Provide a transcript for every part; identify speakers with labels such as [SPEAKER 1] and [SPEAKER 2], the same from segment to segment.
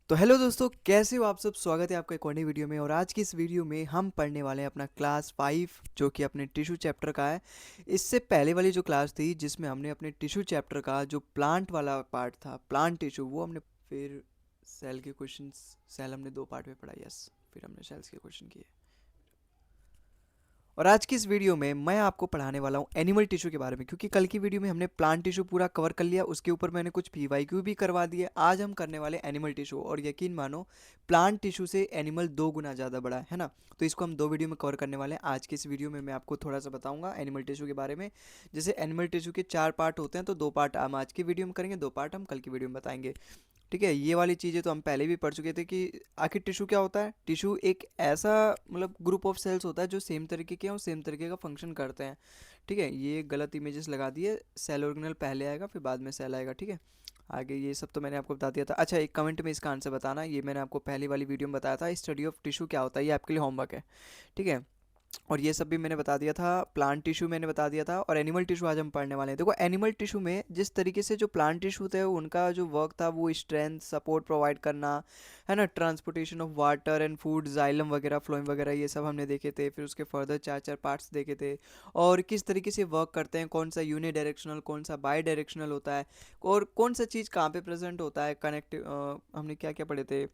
[SPEAKER 1] तो हेलो दोस्तों, कैसे हो आप सब। स्वागत है आपका एक और नई वीडियो में। और आज की इस वीडियो में हम पढ़ने वाले हैं अपना क्लास 5 जो कि अपने टिश्यू चैप्टर का है। इससे पहले वाली जो क्लास थी जिसमें हमने अपने टिश्यू चैप्टर का जो प्लांट वाला पार्ट था, प्लांट टिश्यू, वो हमने फिर सेल के क्वेश्चंस, सेल हमने 2 पार्ट में पढ़ा। यस, फिर हमने सेल्स के क्वेश्चन किए। और आज की इस वीडियो में मैं आपको पढ़ाने वाला हूँ एनिमल टिश्यू के बारे में, क्योंकि कल की वीडियो में हमने प्लांट टिश्यू पूरा कवर कर लिया, उसके ऊपर मैंने कुछ पीवाईक्यू भी करवा दिए। आज हम करने वाले एनिमल टिश्यू, और यकीन मानो प्लांट टिश्यू से एनिमल 2 गुना ज़्यादा बड़ा है ना। तो इसको हम 2 वीडियो में कवर करने वाले हैं। आज की इस वीडियो में मैं आपको थोड़ा सा बताऊंगा एनिमल टिश्यू के बारे में। जैसे एनिमल टिश्यू के 4 पार्ट होते हैं, तो 2 पार्ट हम आज की वीडियो में करेंगे, 2 पार्ट हम कल की वीडियो में बताएंगे। ठीक है, ये वाली चीज़ें तो हम पहले भी पढ़ चुके थे कि आखिर टिश्यू क्या होता है। टिश्यू एक ऐसा मतलब ग्रुप ऑफ सेल्स होता है जो सेम तरीके के हैं और सेम तरीके का फंक्शन करते हैं। ठीक है, ये गलत इमेजेस लगा दिए, सेल ऑर्गेनल पहले आएगा फिर बाद में सेल आएगा। ठीक है, आगे ये सब तो मैंने आपको बता दिया था। अच्छा, एक कमेंट में इसका आंसर बताना, ये मैंने आपको पहली वाली वीडियो में बताया था, स्टडी ऑफ टिश्यू क्या होता है, ये आपके लिए होमवर्क है। ठीक है, और ये सब भी मैंने बता दिया था। प्लांट टिश्यू मैंने बता दिया था, और एनिमल टिश्यू आज हम पढ़ने वाले हैं। देखो, एनिमल टिश्यू में जिस तरीके से जो प्लांट टिश्यू थे उनका जो वर्क था वो स्ट्रेंथ, सपोर्ट प्रोवाइड करना, है ना, transportation of water and food, xylem वगैरह, फ्लोएम वगैरह, ये सब हमने देखे थे। फिर उसके फर्दर 4 4 पार्ट्स देखे थे, और किस तरीके से वर्क करते हैं, कौन सा यूनि डायरेक्शनल, कौन सा बाई डायरेक्शनल होता है, और कौन सा चीज़ कहाँ पे प्रेजेंट होता है, कनेक्ट, हमने क्या क्या पढ़े थे।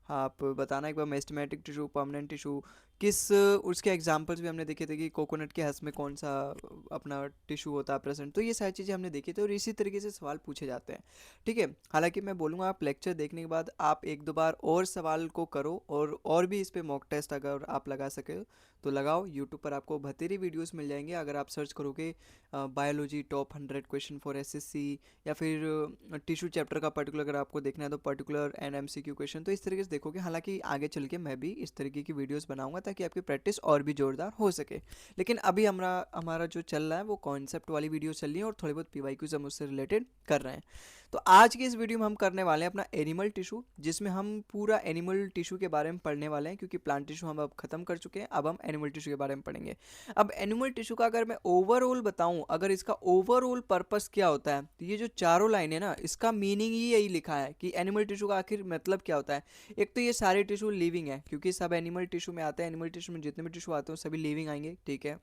[SPEAKER 1] हाँ, आप बताना एक बार। मेस्टेमेटिक टिश्यू, परमानेंट टिश्यू, किस उसके एग्जांपल्स भी हमने देखे थे कि कोकोनट के हस में कौन सा अपना टिश्यू होता है प्रेजेंट। तो ये सारी चीज़ें हमने देखी थी, और इसी तरीके से सवाल पूछे जाते हैं। ठीक है, हालांकि मैं बोलूँगा आप लेक्चर देखने के बाद आप 1 2 बार और सवाल को करो, और भी इस पे मॉक टेस्ट अगर आप लगा सके तो लगाओ। यूट्यूब पर आपको बथेरी वीडियोस मिल जाएंगे अगर आप सर्च करोगे biology top 100 question for SSC, या फिर टिश्यू चैप्टर का पर्टिकुलर अगर आपको देखना है तो पर्टिकुलर एंड एमसीक्यू क्वेश्चन, तो इस तरीके से देखोगे। हालांकि आगे चल के मैं भी इस तरीके की वीडियोस बनाऊंगा ताकि आपकी प्रैक्टिस और भी जोरदार हो सके। लेकिन अभी हमारा हमारा जो चल रहा है वो कॉन्सेप्ट वाली वीडियो चल रही है, और थोड़ी बहुत पीवाईक्यूज हम उससे रिलेटेड कर रहे हैं। तो आज की इस वीडियो में हम करने वाले हैं अपना एनिमल टिश्यू, जिसमें हम पूरा एनिमल टिश्यू के बारे में पढ़ने वाले हैं, क्योंकि प्लांट टिश्यू हम अब खत्म कर चुके हैं। अब हम एनिमल टिश्यू के बारे में पढ़ेंगे। अब एनिमल टिश्यू का अगर मैं ओवरऑल बताऊं, अगर इसका ओवरऑल पर्पस क्या होता है, तो ये जो चारों लाइन है ना, इसका मीनिंग ही यही लिखा है कि एनिमल टिश्यू का आखिर मतलब क्या होता है। एक तो ये सारे टिश्यू लिविंग है, क्योंकि सब एनिमल टिश्यू में आते हैं। एनिमल टिश्यू में जितने भी टिश्यू आते हैं वो सभी लिविंग आएंगे। ठीक है,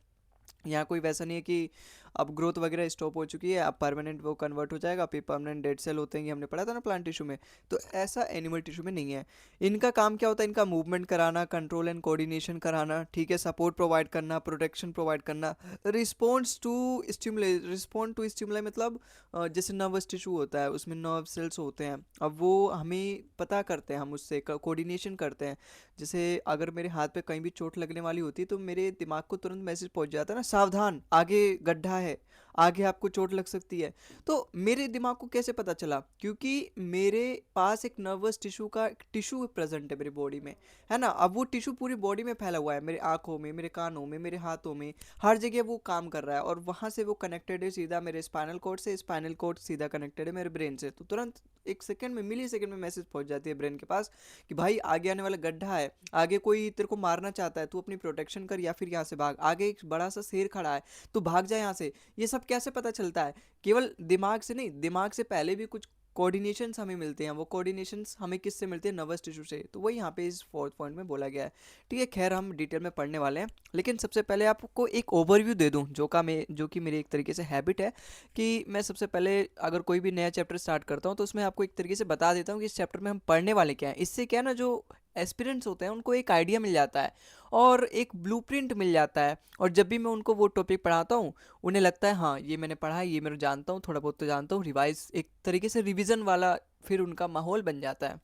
[SPEAKER 1] यहाँ कोई वैसा नहीं है कि अब ग्रोथ वगैरह स्टॉप हो चुकी है, अब परमानेंट वो कन्वर्ट हो जाएगा, फिर परमानेंट डेड सेल होते हैं, ये हमने पढ़ा था ना प्लांट टिश्यू में। तो ऐसा एनिमल टिश्यू में नहीं है। इनका काम क्या होता है, इनका मूवमेंट कराना, कंट्रोल एंड कोऑर्डिनेशन कराना, ठीक है, सपोर्ट प्रोवाइड करना, प्रोटेक्शन प्रोवाइड करना, response to stimuli, respond to stimuli मतलब जैसे नर्वस टिश्यू होता है उसमें नर्व सेल्स होते हैं, अब वो हमें पता करते हैं, हम उससे कोऑर्डिनेशन करते हैं। जैसे अगर मेरे हाथ पे कहीं भी चोट लगने वाली होती है तो मेरे दिमाग को तुरंत मैसेज पहुंच जाता है ना, सावधान, आगे गड्ढा है, आगे आपको चोट लग सकती है। तो मेरे दिमाग को कैसे पता चला, क्योंकि मेरे पास एक नर्वस टिश्यू का टिश्यू प्रेजेंट है मेरी बॉडी में, है ना। अब वो टिश्यू पूरी बॉडी में फैला हुआ है, मेरे आंखों में, मेरे कानों में, मेरे हाथों में, हर जगह वो काम कर रहा है, और वहां से वो कनेक्टेड है सीधा मेरे स्पाइनल कॉर्ड से, स्पाइनल कॉर्ड सीधा कनेक्टेड है मेरे ब्रेन से। तो तुरंत 1 सेकंड में, मिली सेकंड में मैसेज पहुंच जाती है ब्रेन के पास कि भाई आगे आने वाला गड्ढा है, आगे कोई तेरे को मारना चाहता है, तू अपनी प्रोटेक्शन कर या फिर यहाँ से भाग, आगे एक बड़ा सा शेर खड़ा है, तू भाग जा यहाँ से। ये सब कैसे पता चलता है, केवल दिमाग से नहीं, दिमाग से पहले भी कुछ कोऑर्डिनेशंस हमें मिलते हैं। वो कोऑर्डिनेशंस हमें किससे मिलते हैं, नर्वस टिश्यू से। तो वही यहाँ पे इस फोर्थ पॉइंट में बोला गया है। ठीक है, खैर हम डिटेल में पढ़ने वाले हैं, लेकिन सबसे पहले आपको एक ओवरव्यू दे दूं, जो कि मेरी एक तरीके से हैबिट है कि मैं सबसे पहले अगर कोई भी नया चैप्टर स्टार्ट करता हूँ तो उसमें आपको एक तरीके से बता देता हूँ कि इस चैप्टर में हम पढ़ने वाले क्या हैं। इससे क्या है ना, जो एस्पिरेंट्स होते हैं उनको एक आइडिया मिल जाता है, और एक ब्लूप्रिंट मिल जाता है। और जब भी मैं उनको वो टॉपिक पढ़ाता हूँ, उन्हें लगता है हाँ ये मैंने पढ़ा है, ये मैं जानता हूँ, थोड़ा बहुत तो जानता हूँ, रिवाइज एक तरीके से रिवीजन वाला फिर उनका माहौल बन जाता है।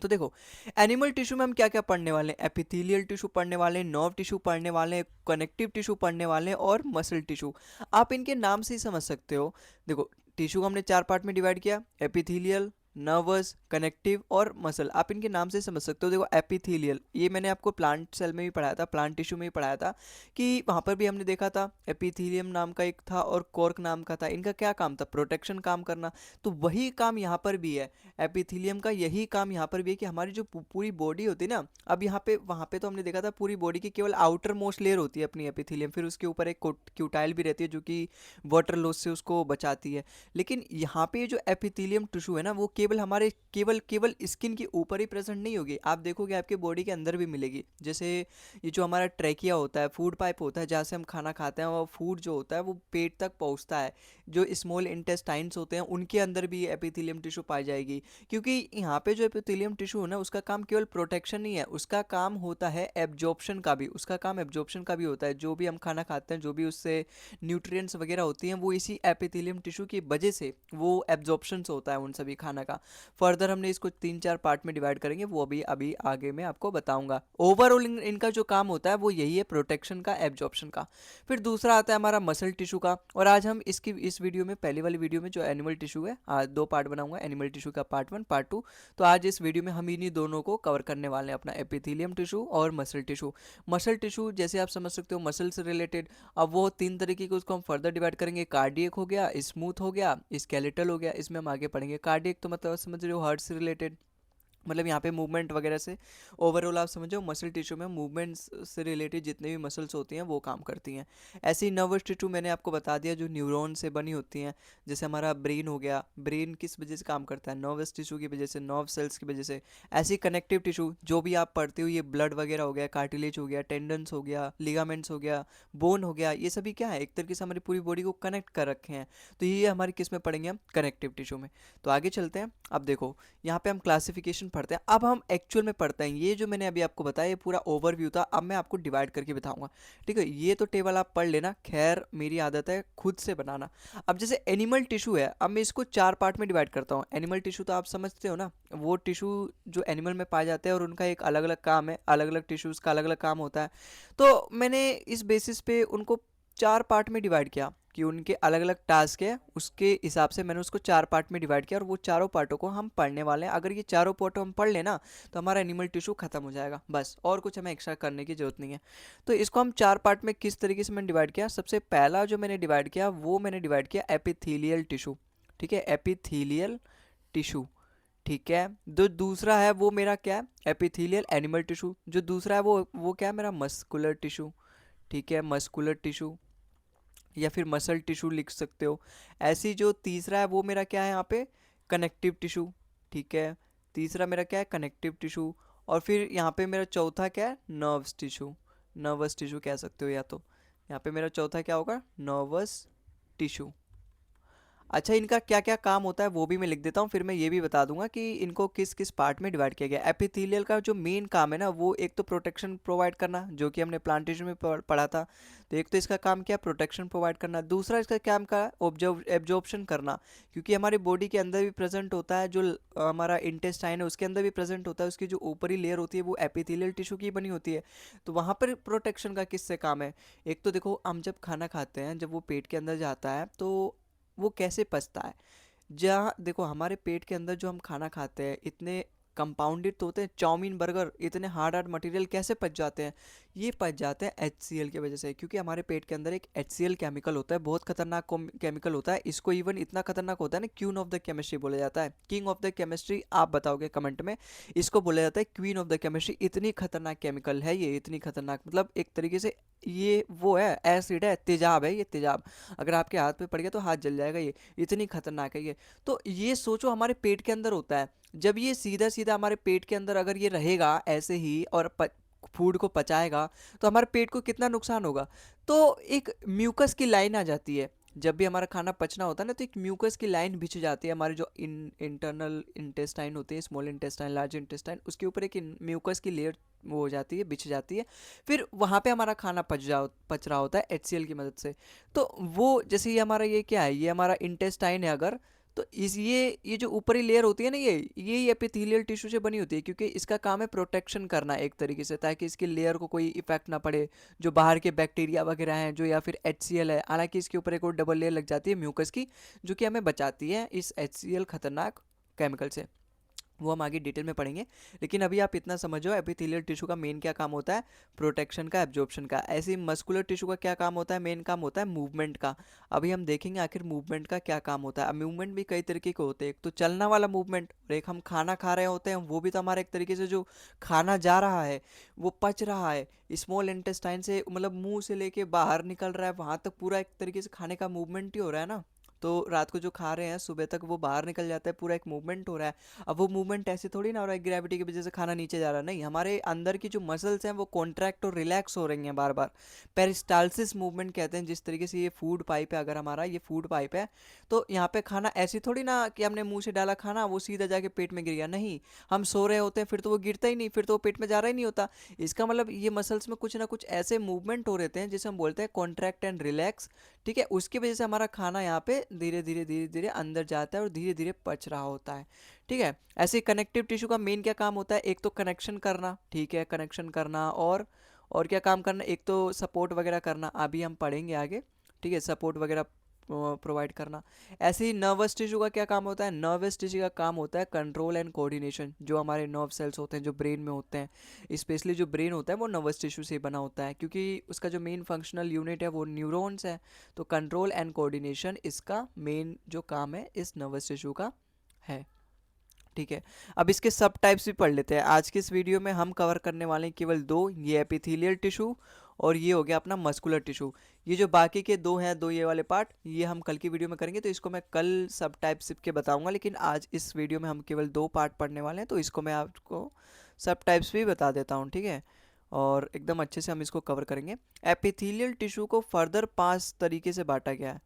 [SPEAKER 1] तो देखो, एनिमल टिश्यू में हम क्या क्या पढ़ने वाले हैं, एपिथेलियल टिश्यू पढ़ने वाले हैं, नर्व टिश्यू पढ़ने वाले हैं, कनेक्टिव टिश्यू पढ़ने वाले हैं, और मसल टिश्यू। आप इनके नाम से ही समझ सकते हो। देखो, टिश्यू को हमने 4 पार्ट में डिवाइड किया, एपिथेलियल, नर्वस, कनेक्टिव और मसल। आप इनके नाम से समझ सकते हो। देखो, एपिथेलियल, ये मैंने आपको प्लांट सेल में भी पढ़ाया था, प्लांट टिश्यू में भी पढ़ाया था, कि वहाँ पर भी हमने देखा था एपिथेलियम नाम का एक था और कॉर्क नाम का था। इनका क्या काम था, प्रोटेक्शन काम करना। तो वही काम यहाँ पर भी है, एपिथेलियम का यही काम यहाँ पर भी है कि हमारी जो पूरी बॉडी होती है ना, अब यहाँ पे वहाँ पे तो हमने देखा था पूरी बॉडी की केवल आउटर मोस्ट लेयर होती है अपनी एपिथेलियम, फिर उसके ऊपर एक क्यूटाइल भी रहती है जो कि वाटर लॉस से उसको बचाती है। लेकिन यहाँ पे जो एपिथेलियम टिश्यू है ना, वो केवल केवल हमारे केवल केवल स्किन के ऊपर ही प्रेजेंट नहीं होगी, आप देखोगे आपके बॉडी के अंदर भी मिलेगी। जैसे ये जो हमारा ट्रैकिया होता है, फूड पाइप होता है जहाँ से हम खाना खाते हैं, और फूड जो होता है वो पेट तक पहुँचता है। जो स्मॉल इंटेस्टाइन्स होते हैं उनके अंदर भी ये एपिथेलियम टिश्यू पाई जाएगी। क्योंकि यहाँ पे जो एपिथेलियम टिश्यू है ना, उसका काम केवल प्रोटेक्शन नहीं है, उसका काम होता है एब्जॉर्प्शन का भी, उसका काम एब्जॉर्प्शन का भी होता है। जो भी हम खाना खाते हैं, जो भी उससे न्यूट्रिएंट्स वगैरह होती हैं, वो इसी एपिथेलियम टिश्यू की वजह से वो एब्जॉर्प्शन होता है उन सभी खाना का। फर्दर हमने इसको 3-4 पार्ट में डिवाइड करेंगे, वो अभी अभी आगे मैं आपको बताऊंगा। ओवरऑल इनका जो काम होता है वो यही है, प्रोटेक्शन का, एब्जॉर्प्शन का। फिर दूसरा आता है हमारा मसल टिश्यू का, और आज हम इसकी इस वीडियो में, पहली वाली वीडियो में जो एनिमल टिश्यू है, आज 2 पार्ट बनाऊंगा, एनिमल टिश्यू का पार्ट 1 पार्ट 2। तो आज इस वीडियो में हम इन्हीं दोनों को कवर करने वाले हैं, अपना एपिथेलियम टिश्यू और मसल टिश्यू। मसल टिश्यू जैसे आप समझ सकते हो मसल से रिलेटेड, अब वो 3 तरीके के, उसको हम फर्दर डिवाइड करेंगे। कार्डियक हो गया, स्मूथ हो गया, स्केलेटल हो गया, इसमें हम आगे पढ़ेंगे। कार्डियक तो मतलब समझ रहे हो हार्ट से रिलेटेड, मतलब यहाँ पे मूवमेंट वगैरह से। ओवरऑल आप समझो मसल टिश्यू में मूवमेंट्स से रिलेटेड जितने भी मसल्स होती हैं वो काम करती हैं। ऐसे ही नर्वस टिश्यू मैंने आपको बता दिया, जो न्यूरॉन से बनी होती हैं। जैसे हमारा ब्रेन हो गया, ब्रेन किस वजह से काम करता है, नर्वस टिश्यू की वजह से, नर्व सेल्स की वजह से। ऐसे ही कनेक्टिव टिश्यू जो भी आप पढ़ते हो, ये ब्लड वगैरह हो गया, कार्टिलेज हो गया, टेंडन्स हो गया, लिगामेंट्स हो गया, बोन हो गया, ये सभी क्या है, एक तरीके से हमारी पूरी बॉडी को कनेक्ट कर रखे हैं। तो ये हमारी किस में पढ़ेंगे हम, कनेक्टिव टिश्यू में। तो आगे चलते हैं। अब देखो यहाँ पे हम क्लासिफिकेशन पढ़ते हैं, अब हम एक्चुअल में पढ़ते हैं। ये जो मैंने अभी आपको बताया, ये पूरा ओवरव्यू था, अब मैं आपको डिवाइड करके बताऊंगा। ठीक है, ये तो टेबल आप पढ़ लेना, खैर मेरी आदत है खुद से बनाना। अब जैसे एनिमल टिश्यू है, अब मैं इसको 4 पार्ट में डिवाइड करता हूँ। एनिमल टिश्यू तो आप समझते हो ना, वो टिश्यू जो एनिमल में पाए जाते हैं और उनका एक अलग अलग काम है, अलग अलग टिश्यूज़ का अलग अलग काम होता है। तो मैंने इस बेसिस पे उनको 4 पार्ट में डिवाइड किया कि उनके अलग अलग टास्क है, उसके हिसाब से मैंने उसको 4 पार्ट में डिवाइड किया, और वो चारों पार्टों को हम पढ़ने वाले हैं। अगर ये चारों पार्टों हम पढ़ लेना तो हमारा एनिमल टिश्यू खत्म हो जाएगा, बस, और कुछ हमें एक्स्ट्रा करने की जरूरत नहीं है। तो इसको हम 4 पार्ट में किस तरीके से मैंने डिवाइड किया, सबसे पहला जो मैंने डिवाइड किया वो मैंने डिवाइड किया एपिथेलियल टिश्यू। ठीक है, एपिथेलियल टिश्यू। ठीक है, जो दूसरा है वो मेरा क्या है, एपिथेलियल एनिमल टिश्यू। जो दूसरा है वो क्या है, मेरा मस्कुलर टिश्यू। ठीक है, मस्कुलर टिश्यू, या फिर मसल टिश्यू लिख सकते हो। ऐसी जो तीसरा है वो मेरा क्या है यहाँ पे, कनेक्टिव टिश्यू। ठीक है, तीसरा मेरा क्या है, कनेक्टिव टिश्यू। और फिर यहाँ पे मेरा चौथा क्या है, नर्व्स टिश्यू, नर्वस टिश्यू कह सकते हो, या तो यहाँ पे मेरा चौथा क्या होगा, नर्वस टिश्यू। अच्छा, इनका क्या क्या काम होता है वो भी मैं लिख देता हूँ, फिर मैं ये भी बता दूंगा कि इनको किस किस पार्ट में डिवाइड किया गया। एपिथेलियल का जो मेन काम है ना, वो एक तो प्रोटेक्शन प्रोवाइड करना, जो कि हमने प्लांटेशन में पढ़ा था। तो एक तो इसका काम क्या, प्रोटेक्शन प्रोवाइड करना। दूसरा इसका काम का ऑब्जर्व एब्जॉर्प्शन करना, क्योंकि हमारी बॉडी के अंदर भी प्रेजेंट होता है, जो हमारा इंटेस्टाइन है उसके अंदर भी प्रेजेंट होता है, उसकी जो ऊपरी लेयर होती है वो एपिथेलियल टिश्यू की बनी होती है। तो वहाँ पर प्रोटेक्शन का किससे काम है, एक तो देखो हम जब खाना खाते हैं, जब वो पेट के अंदर जाता है तो वो कैसे पचता है। जहाँ देखो हमारे पेट के अंदर जो हम खाना खाते हैं, इतने कंपाउंडेड तो होते हैं, चाउमीन बर्गर इतने हार्ड हार्ड मटेरियल कैसे पच जाते हैं, ये पच जाते हैं HCl की वजह से। क्योंकि हमारे पेट के अंदर एक HCl केमिकल होता है, बहुत खतरनाक केमिकल होता है। इसको इवन इतना खतरनाक होता है ना, क्वीन ऑफ द केमिस्ट्री बोला जाता है, किंग ऑफ द केमिस्ट्री आप बताओगे कमेंट में। इसको बोला जाता है क्वीन ऑफ द केमिस्ट्री, इतनी खतरनाक केमिकल है ये, इतनी खतरनाक, मतलब एक तरीके से ये वो है, एसिड है, तेजाब है ये, तेजाब। अगर आपके हाथ पे पड़ गया तो हाथ जल जाएगा, ये इतनी खतरनाक है ये। तो ये सोचो हमारे पेट के अंदर होता है, जब ये सीधा सीधा हमारे पेट के अंदर अगर ये रहेगा ऐसे ही और फूड को पचाएगा, तो हमारे पेट को कितना नुकसान होगा। तो एक म्यूकस की लाइन आ जाती है, जब भी हमारा खाना पचना होता है ना, तो एक म्यूकस की लाइन बिछ जाती है, हमारे जो इंटरनल इंटेस्टाइन होते हैं, स्मॉल इंटेस्टाइन, लार्ज इंटेस्टाइन, उसके ऊपर एक म्यूकस की लेयर वो हो जाती है, बिछ जाती है। फिर वहाँ पे हमारा खाना पच रहा होता है HCl की मदद से। तो वो जैसे ये हमारा ये क्या है, ये हमारा इंटेस्टाइन है अगर, तो इस ये जो ऊपरी लेयर होती है ना, ये एपिथेलियल टिश्यू से बनी होती है, क्योंकि इसका काम है प्रोटेक्शन करना एक तरीके से, ताकि इसकी लेयर को कोई इफेक्ट ना पड़े, जो बाहर के बैक्टीरिया वगैरह हैं जो, या फिर HCl है। हालांकि इसके ऊपर एक और डबल लेयर लग जाती है म्यूकस की, जो कि हमें बचाती है इस HCl खतरनाक केमिकल से, वो हम आगे डिटेल में पढ़ेंगे। लेकिन अभी आप इतना समझो एपिथेलियल टिश्यू का मेन क्या काम होता है, प्रोटेक्शन का, एब्जॉर्प्शन का। ऐसे ही मस्कुलर टिश्यू का क्या काम होता है, मेन काम होता है मूवमेंट का। अभी हम देखेंगे आखिर मूवमेंट का क्या काम होता है। अब मूवमेंट भी कई तरीके के होते हैं, एक तो चलना वाला मूवमेंट, और एक हम खाना खा रहे होते हैं, वो भी तो हमारा एक तरीके से जो खाना जा रहा है वो पच रहा है, स्मॉल इंटेस्टाइन से, मतलब मुंह से लेके बाहर निकल रहा है वहां तक, पूरा एक तरीके से खाने का मूवमेंट ही हो रहा है ना। तो रात को जो खा रहे हैं सुबह तक वो बाहर निकल जाता है, पूरा एक मूवमेंट हो रहा है। अब वो मूवमेंट ऐसे थोड़ी ना हो रहा है ग्रेविटी की वजह से खाना नीचे जा रहा है, नहीं, हमारे अंदर की जो मसल्स हैं वो कॉन्ट्रैक्ट और रिलैक्स हो रही हैं बार बार। पेरिस्टालसिस मूवमेंट कहते हैं जिस तरीके से ये फूड पाइप है, अगर हमारा ये फूड पाइप है तो यहाँ पे खाना ऐसी थोड़ी ना कि हमने मुंह से डाला खाना वो सीधा जाके पेट में गिर गया, नहीं, हम सो रहे होते हैं फिर तो वो गिरता ही नहीं, फिर तो वो पेट में जा रहा ही नहीं होता। इसका मतलब ये मसल्स में कुछ ना कुछ ऐसे मूवमेंट हो रहते हैं जिसे हम बोलते हैं कॉन्ट्रैक्ट एंड रिलैक्स। ठीक है, उसकी वजह से हमारा खाना यहाँ पे धीरे धीरे धीरे धीरे अंदर जाता है और धीरे धीरे पच रहा होता है। ठीक है, ऐसे कनेक्टिव टिश्यू का मेन क्या काम होता है, एक तो कनेक्शन करना, ठीक है, कनेक्शन करना, और क्या काम करना, एक तो सपोर्ट वगैरह करना, अभी हम पढ़ेंगे आगे। ठीक है, सपोर्ट वगैरह प्रोवाइड करना। ऐसे ही नर्वस टिश्यू का क्या काम होता है, नर्वस टिश्यू का काम होता है कंट्रोल एंड कोऑर्डिनेशन। जो हमारे नर्व सेल्स होते हैं जो ब्रेन में होते हैं, स्पेशली जो ब्रेन होता है वो नर्वस टिश्यू से बना होता है, क्योंकि उसका जो मेन फंक्शनल यूनिट है वो न्यूरॉन्स है। तो कंट्रोल एंड कोऑर्डिनेशन इसका मेन जो काम है इस नर्वस टिश्यू का है। ठीक है, अब इसके सब टाइप्स भी पढ़ लेते हैं। आज के इस वीडियो में हम कवर करने वाले हैं केवल दो, ये एपिथेलियल टिश्यू और ये हो गया अपना मस्कुलर टिश्यू। ये जो बाकी के दो हैं, दो ये वाले पार्ट, ये हम कल की वीडियो में करेंगे, तो इसको मैं कल सब टाइप्स के बताऊंगा, लेकिन आज इस वीडियो में हम केवल दो पार्ट पढ़ने वाले हैं, तो इसको मैं आपको सब टाइप्स भी बता देता हूँ। ठीक है, और एकदम अच्छे से हम इसको कवर करेंगे। एपिथेलियल टिश्यू को फर्दर 5 तरीके से बांटा गया है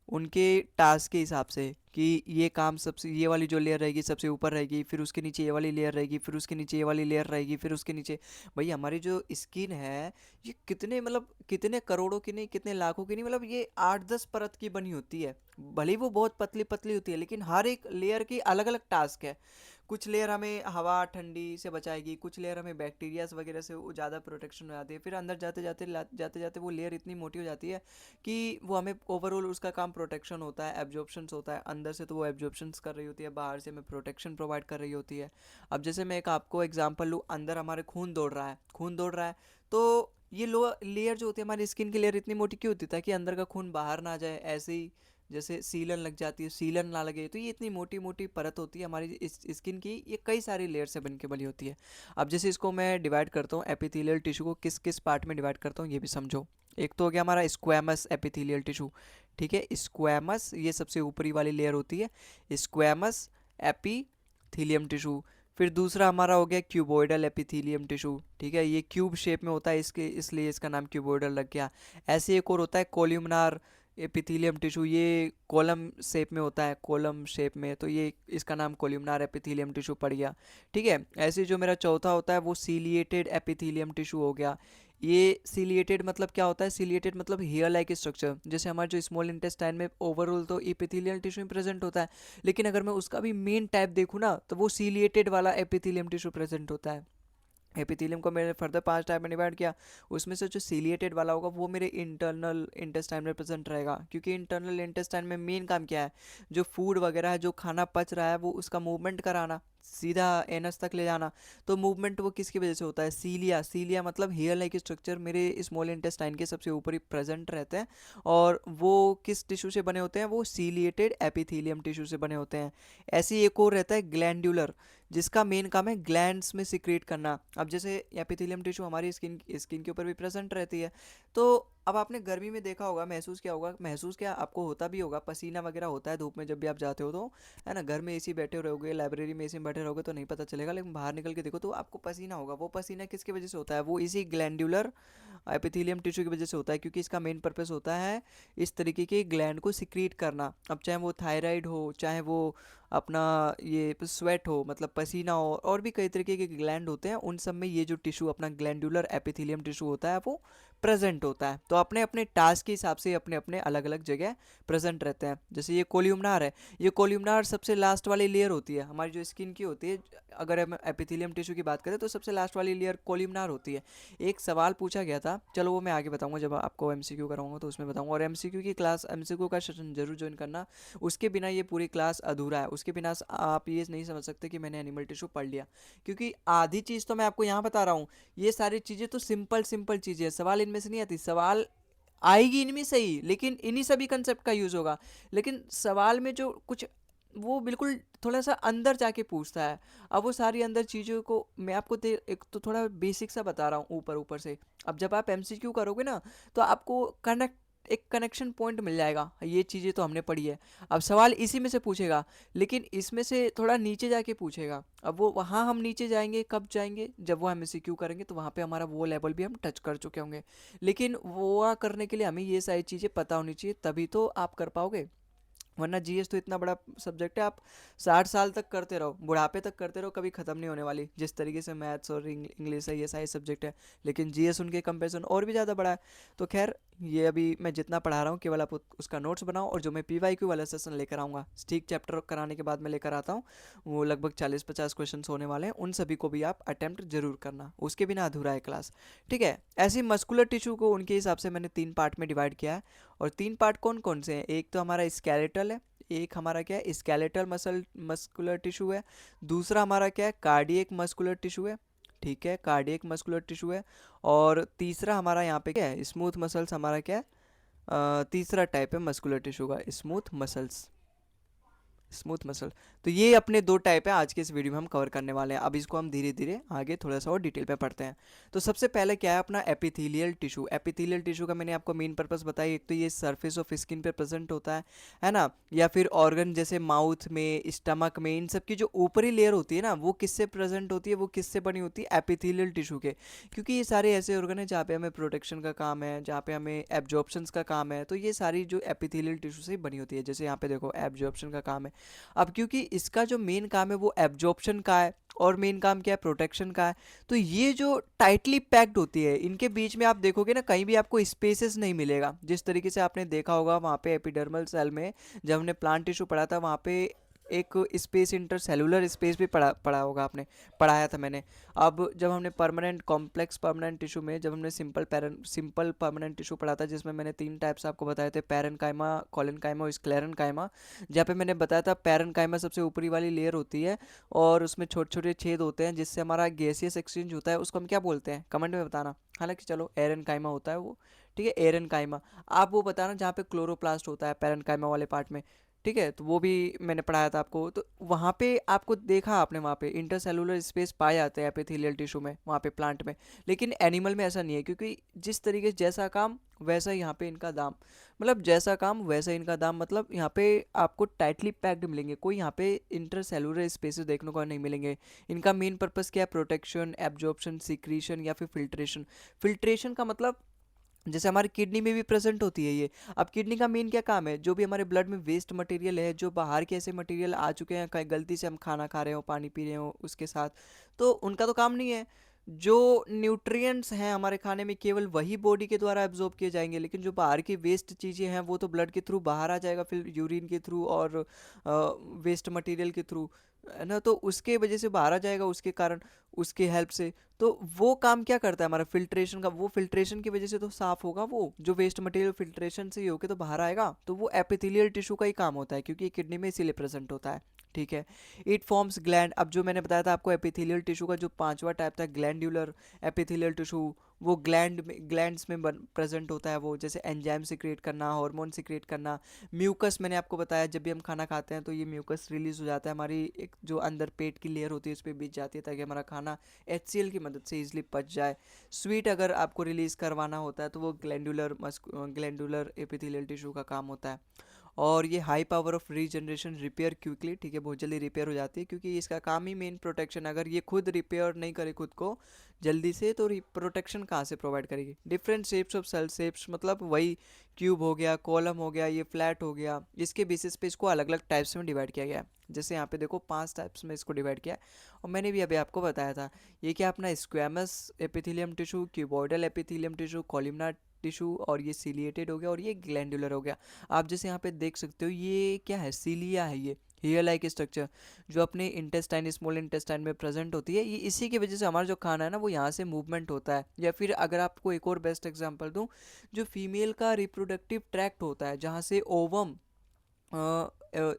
[SPEAKER 1] उनके टास्क के हिसाब से, कि ये काम सबसे, ये वाली जो लेयर रहेगी सबसे ऊपर रहेगी, फिर उसके नीचे ये वाली लेयर रहेगी, फिर उसके नीचे ये वाली लेयर रहेगी, फिर उसके नीचे। भाई हमारी जो स्किन है ये कितने, मतलब कितने करोड़ों की नहीं, कितने लाखों की नहीं, मतलब ये 8-10 परत की बनी होती है। भले ही वो बहुत पतली पतली होती है, लेकिन हर एक लेयर की अलग अलग टास्क है। कुछ लेयर हमें हवा ठंडी से बचाएगी, कुछ लेयर हमें बैक्टीरियाज वगैरह से ज़्यादा प्रोटेक्शन हो जाती है, फिर अंदर जाते जाते वो लेयर इतनी मोटी हो जाती है कि वो हमें ओवरऑल उसका काम प्रोटेक्शन होता है, एब्जॉर्प्शंस होता है, अंदर से तो वो एब्जॉर्प्शंस कर रही होती है, बाहर से हमें प्रोटेक्शन प्रोवाइड कर रही होती है। अब जैसे मैं एक आपको एग्जांपल लूँ, अंदर हमारे खून दौड़ रहा है, खून दौड़ रहा है, तो ये लोअर लेयर जो होती है हमारी स्किन की लेयर इतनी मोटी क्यों होती है, ताकि अंदर का खून बाहर ना जाए, ऐसे ही जैसे सीलन लग जाती है, सीलन ना लगे, तो ये इतनी मोटी मोटी परत होती है हमारी इस स्किन की, ये कई सारी लेयर से बन के बनी होती है। अब जैसे इसको मैं डिवाइड करता हूँ, एपिथेलियल टिश्यू को किस किस पार्ट में डिवाइड करता हूँ ये भी समझो। एक तो हो गया हमारा स्क्वैमस एपिथेलियल टिश्यू। ठीक है, स्क्वैमस ये सबसे ऊपरी वाली लेयर होती है, स्क्वैमस एपिथेलियम टिश्यू। फिर दूसरा हमारा हो गया क्यूबोइडल एपिथेलियम टिश्यू। ठीक है, ये क्यूब शेप में होता है, इसके इसलिए इसका नाम क्यूबोइडल लग गया। ऐसे एक और होता है कोल्यूमनार एपिथेलियम टिश्यू, ये कॉलम शेप में होता है, कॉलम शेप में, तो ये इसका नाम कोल्यूमनार एपिथेलियम टिश्यू पड़ गया। ठीक है, ऐसे जो मेरा चौथा होता है वो सीलिएटेड एपिथेलियम टिश्यू हो गया। ये सीलिएटेड मतलब क्या होता है, सीलिएटेड मतलब हेयर लाइक स्ट्रक्चर, जैसे हमारे जो स्मॉल इंटेस्टाइन में ओवरऑल तो एपिथेलियल टिश्यू प्रेजेंट होता है, लेकिन अगर मैं उसका भी मेन टाइप देखूँ ना तो वो सीलिएटेड वाला एपिथेलियम टिश्यू प्रेजेंट होता है। एपिथेलियम को मैंने फर्दर 5 टाइप में डिवाइड किया, उसमें से जो सीलिएटेड वाला होगा वो मेरे इंटरनल इंटेस्टाइन में प्रेजेंट रहेगा, क्योंकि इंटरनल इंटेस्टाइन में मेन काम क्या है, जो फूड वगैरह है, जो खाना पच रहा है वो उसका मूवमेंट कराना, सीधा एनस तक ले जाना। तो मूवमेंट वो किसकी वजह से होता है, सीलिया, सीलिया मतलब हेयर लाइक स्ट्रक्चर मेरे स्मॉल इंटेस्टाइन के सबसे ऊपर ही प्रेजेंट रहते हैं, और वो किस टिश्यू से बने होते हैं, वो सीलिएटेड एपिथेलियम टिश्यू से बने होते हैं। ऐसे ही एक और रहता है ग्लैंडुलर, जिसका मेन काम है ग्लैंड्स में सिक्रेट करना। अब जैसे एपिथेलियम टिश्यू हमारी स्किन के ऊपर भी प्रेजेंट रहती है, तो अब आपने गर्मी में देखा होगा, महसूस किया होगा, महसूस क्या आपको होता भी होगा, पसीना वगैरह होता है धूप में जब भी आप जाते हो तो, है ना, घर में एसी बैठे रहोगे, लाइब्रेरी में एसी में बैठे रहोगे तो नहीं पता चलेगा, लेकिन बाहर निकल के देखो तो आपको पसीना होगा। वो पसीना किसकी वजह से होता है, वो इसी ग्लैंडुलर एपिथेलियम टिश्यू की वजह से होता है, क्योंकि इसका मेन पर्पस होता है इस तरीके के ग्लैंड को सिक्रीट करना। अब चाहे वो थायराइड हो, चाहे वो अपना ये स्वेट हो, मतलब पसीना हो, और भी कई तरीके के ग्लैंड होते हैं, उन सब में ये जो टिश्यू अपना ग्लैंडुलर एपिथेलियम टिश्यू होता है वो प्रेजेंट होता है। तो अपने अपने टास्क के हिसाब से अपने अपने अलग अलग जगह प्रेजेंट रहते हैं। जैसे ये कोल्यूमनार है, ये कोल्यूमनार सबसे लास्ट वाली लेयर होती है हमारी जो स्किन की होती है, अगर हम एपिथेलियम टिश्यू की बात करें तो सबसे लास्ट वाली लेयर कोल्यूमनार होती है। एक सवाल पूछा गया था, चलो वो मैं आगे बताऊंगा जब आपको एमसीक्यू कराऊंगा तो उसमें बताऊंगा, और एमसीक्यू की क्लास, एमसीक्यू का सेशन जरूर ज्वाइन करना, उसके बिना ये पूरी क्लास अधूरा है, उसके बिना आप ये नहीं समझ सकते कि मैंने एनिमल टिश्यू पढ़ लिया, क्योंकि आधी चीज़ तो मैं आपको यहाँ बता रहा हूँ, ये सारी चीज़ें तो सिंपल सिंपल चीज़ें हैं, सवाल इनमें से नहीं आती, सवाल आएगी इनमें से ही, लेकिन इन्हीं सभी कंसेप्ट का यूज़ होगा, लेकिन सवाल में जो कुछ वो बिल्कुल थोड़ा सा अंदर जाके पूछता है। अब वो सारी अंदर चीज़ों को मैं आपको एक तो थोड़ा बेसिक सा बता रहा हूँ ऊपर ऊपर से। अब जब आप एमसीक्यू करोगे ना तो आपको कनेक्ट एक कनेक्शन पॉइंट मिल जाएगा। ये चीज़ें तो हमने पढ़ी है। अब सवाल इसी में से पूछेगा, लेकिन इसमें से थोड़ा नीचे जाके पूछेगा। अब वो वहाँ हम नीचे जाएंगे कब जाएंगे, जब वो एमसीक्यू करेंगे, तो वहाँ पे हमारा वो लेवल भी हम टच कर चुके होंगे। लेकिन वो करने के लिए हमें ये सारी चीज़ें पता होनी चाहिए, तभी तो आप कर पाओगे। वरना जीएस तो इतना बड़ा सब्जेक्ट है, आप 60 साल तक करते रहो, बुढ़ापे तक करते रहो, कभी ख़त्म नहीं होने वाली। जिस तरीके से मैथ्स और इंग्लिश है, ये सारे सब्जेक्ट है, लेकिन जीएस उनके कंपैरिजन और भी ज़्यादा बड़ा है। तो खैर, ये अभी मैं जितना पढ़ा रहा हूँ केवल आप उसका नोट्स बनाओ, और जो मैं पीवाईक्यू वाला सेशन लेकर आऊँगा, ठीक चैप्टर कराने के बाद मैं लेकर आता हूँ, वो लगभग 40-50 क्वेश्चन होने वाले हैं, उन सभी को भी आप अटैम्प्ट जरूर करना, उसके बिना अधूरा है क्लास। ठीक है। ऐसे मस्कुलर टिश्यू को उनके हिसाब से मैंने 3 पार्ट में डिवाइड किया है। और 3 पार्ट कौन कौन से हैं? एक तो हमारा स्केलेटल है, एक हमारा क्या है, स्केलेटल मस्कुलर टिश्यू है। दूसरा हमारा क्या है, कार्डियक मस्कुलर टिश्यू है। ठीक है, कार्डियक मस्कुलर टिश्यू है। और तीसरा हमारा यहाँ पे क्या है, स्मूथ मसल्स हमारा क्या है, तीसरा टाइप है मस्कुलर टिश्यू का, स्मूथ मसल्स, स्मूथ मसल। तो ये अपने 2 टाइप है आज के इस वीडियो में हम कवर करने वाले हैं। अब इसको हम धीरे धीरे आगे थोड़ा सा और डिटेल पे पढ़ते हैं। तो सबसे पहले क्या है अपना एपिथेलियल टिश्यू। एपिथेलियल टिश्यू का मैंने आपको मेन पर्पस बताया, एक तो ये सरफेस ऑफ स्किन पे प्रेजेंट होता है ना, या फिर ऑर्गन जैसे माउथ में, स्टमक में, इन सब की जो ऊपरी लेयर होती है ना, वो किससे प्रेजेंट होती है, वो किससे बनी होती है, एपिथेलियल टिश्यू के। क्योंकि ये सारे ऐसे ऑर्गन है जहाँ पे हमें प्रोटेक्शन का काम है, जहाँ पे हमें एब्जॉर्प्शंस का काम है, तो ये सारी जो एपिथेलियल टिश्यू से ही बनी होती है। जैसे यहाँ पे देखो एब्जॉर्प्शन का काम है। अब क्योंकि इसका जो मेन काम है वो एब्जॉर्प्शन का है, और मेन काम क्या है, प्रोटेक्शन का है, तो ये जो टाइटली पैक्ड होती है, इनके बीच में आप देखोगे ना, कहीं भी आपको स्पेसेस नहीं मिलेगा। जिस तरीके से आपने देखा होगा वहाँ पे एपिडर्मल सेल में, जब हमने प्लांट टिश्यू पढ़ा था, वहाँ पे एक स्पेस, इंटरसेलुलर स्पेस भी पढ़ा पढ़ा होगा आपने, पढ़ाया था मैंने। अब जब हमने परमानेंट कॉम्प्लेक्स परमानेंट टिश्यू में, जब हमने सिंपल परमानेंट टिश्यू पढ़ा था, जिसमें मैंने 3 टाइप्स आपको बताए थे, पैरेनकाइमा, कोलेनकाइमा और स्क्लेरेनकाइमा। जहाँ पे मैंने बताया था पैरेनकाइमा सबसे ऊपरी वाली लेयर होती है, और उसमें छोटे छोटे छेद होते हैं जिससे हमारा गैसियस एक्सचेंज होता है, उसको हम क्या बोलते हैं, कमेंट में बताना। हालांकि चलो एरेनकाइमा होता है वो। ठीक है, एरेनकाइमा। आप वो बताना जहाँ पे क्लोरोप्लास्ट होता है पैरेनकाइमा वाले पार्ट में। ठीक है, तो वो भी मैंने पढ़ाया था आपको। तो वहाँ पे आपको देखा आपने, वहाँ पे इंटरसेलुलर स्पेस पाए जाते हैं एपिथेलियल टिश्यू में, वहाँ पे प्लांट में। लेकिन एनिमल में ऐसा नहीं है, क्योंकि जिस तरीके से जैसा काम वैसा ही यहाँ पे इनका दाम, मतलब जैसा काम वैसा इनका दाम, मतलब यहाँ पे आपको टाइटली पैक्ड मिलेंगे, कोई यहाँ पे इंटरसेलुलर स्पेसेस देखने को नहीं मिलेंगे। इनका मेन पर्पस क्या है, प्रोटेक्शन, एब्जॉर्प्शन, सिक्रीशन या फिर फिल्ट्रेशन। फिल्ट्रेशन का मतलब जैसे हमारी किडनी में भी प्रेजेंट होती है ये। अब किडनी का मेन क्या काम है, जो भी हमारे ब्लड में वेस्ट मटेरियल है, जो बाहर के ऐसे मटेरियल आ चुके हैं, कहीं गलती से हम खाना खा रहे हो, पानी पी रहे हो उसके साथ, तो उनका तो काम नहीं है। जो न्यूट्रिएंट्स हैं हमारे खाने में, केवल वही बॉडी के द्वारा एब्जॉर्ब किए जाएंगे, लेकिन जो बाहर की वेस्ट चीज़ें हैं वो तो ब्लड के थ्रू बाहर आ जाएगा, फिर यूरिन के थ्रू और वेस्ट मटेरियल के थ्रू, है ना, तो उसके वजह से बाहर आ जाएगा, उसके कारण, उसके हेल्प से। तो वो काम क्या करता है हमारा फिल्ट्रेशन का, वो फिल्ट्रेशन की वजह से तो साफ होगा, वो जो वेस्ट मटेरियल फिल्ट्रेशन से ही होके तो बाहर आएगा, तो वो एपिथेलियल टिश्यू का ही काम होता है, क्योंकि किडनी में इसीलिए प्रेजेंट होता है। ठीक है। It forms gland. अब जो मैंने बताया था आपको एपिथेलियल टिश्यू का जो 5वां टाइप था, ग्लैंडुलर एपिथेलियल टिश्यू, वो ग्लैंड्स में प्रेजेंट होता है, वो जैसे एंजाइम सिक्रिएट करना, हार्मोन सिक्रिएट करना। म्यूकस मैंने आपको बताया, जब भी हम खाना खाते हैं तो ये म्यूकस रिलीज हो जाता है, हमारी एक जो अंदर पेट की लेयर होती है उस पर बीत जाती है, ताकि हमारा खाना HCl की मदद से इजीली पच जाए। स्वीट अगर आपको रिलीज करवाना होता है तो वो ग्लैंडुलर एपिथेलियल टिश्यू का काम होता है। और ये high power of regeneration, repair quickly, ठीक है, बहुत जल्दी रिपेयर हो जाती है, क्योंकि इसका काम ही मेन प्रोटेक्शन। अगर ये खुद रिपेयर नहीं करे खुद को जल्दी से, तो प्रोटेक्शन कहाँ से प्रोवाइड करेगी। Different shapes of cell shapes, मतलब वही क्यूब हो गया, कॉलम हो गया, ये फ्लैट हो गया, इसके बेसिस पे इसको अलग अलग टाइप्स में डिवाइड किया गया है। जैसे यहाँ पे देखो 5 टाइप्स में इसको डिवाइड किया है, और मैंने भी अभी आपको बताया था। ये क्या अपना squamous epithelium tissue, cuboidal epithelium tissue, columnar tissue, और ये सीलिएटेड हो गया, और ये ग्लैंडुलर हो गया। आप जैसे यहाँ पे देख सकते हो, ये क्या है, सीलिया है, ये हेयर लाइक स्ट्रक्चर जो अपने इंटेस्टाइन, स्मॉल इंटेस्टाइन में प्रेजेंट होती है। ये इसी की वजह से हमारा जो खाना है ना, वो यहाँ से मूवमेंट होता है। या फिर अगर आपको एक और बेस्ट एग्जांपल दूँ, जो फीमेल का रिप्रोडक्टिव ट्रैक्ट होता है, जहाँ से ओवम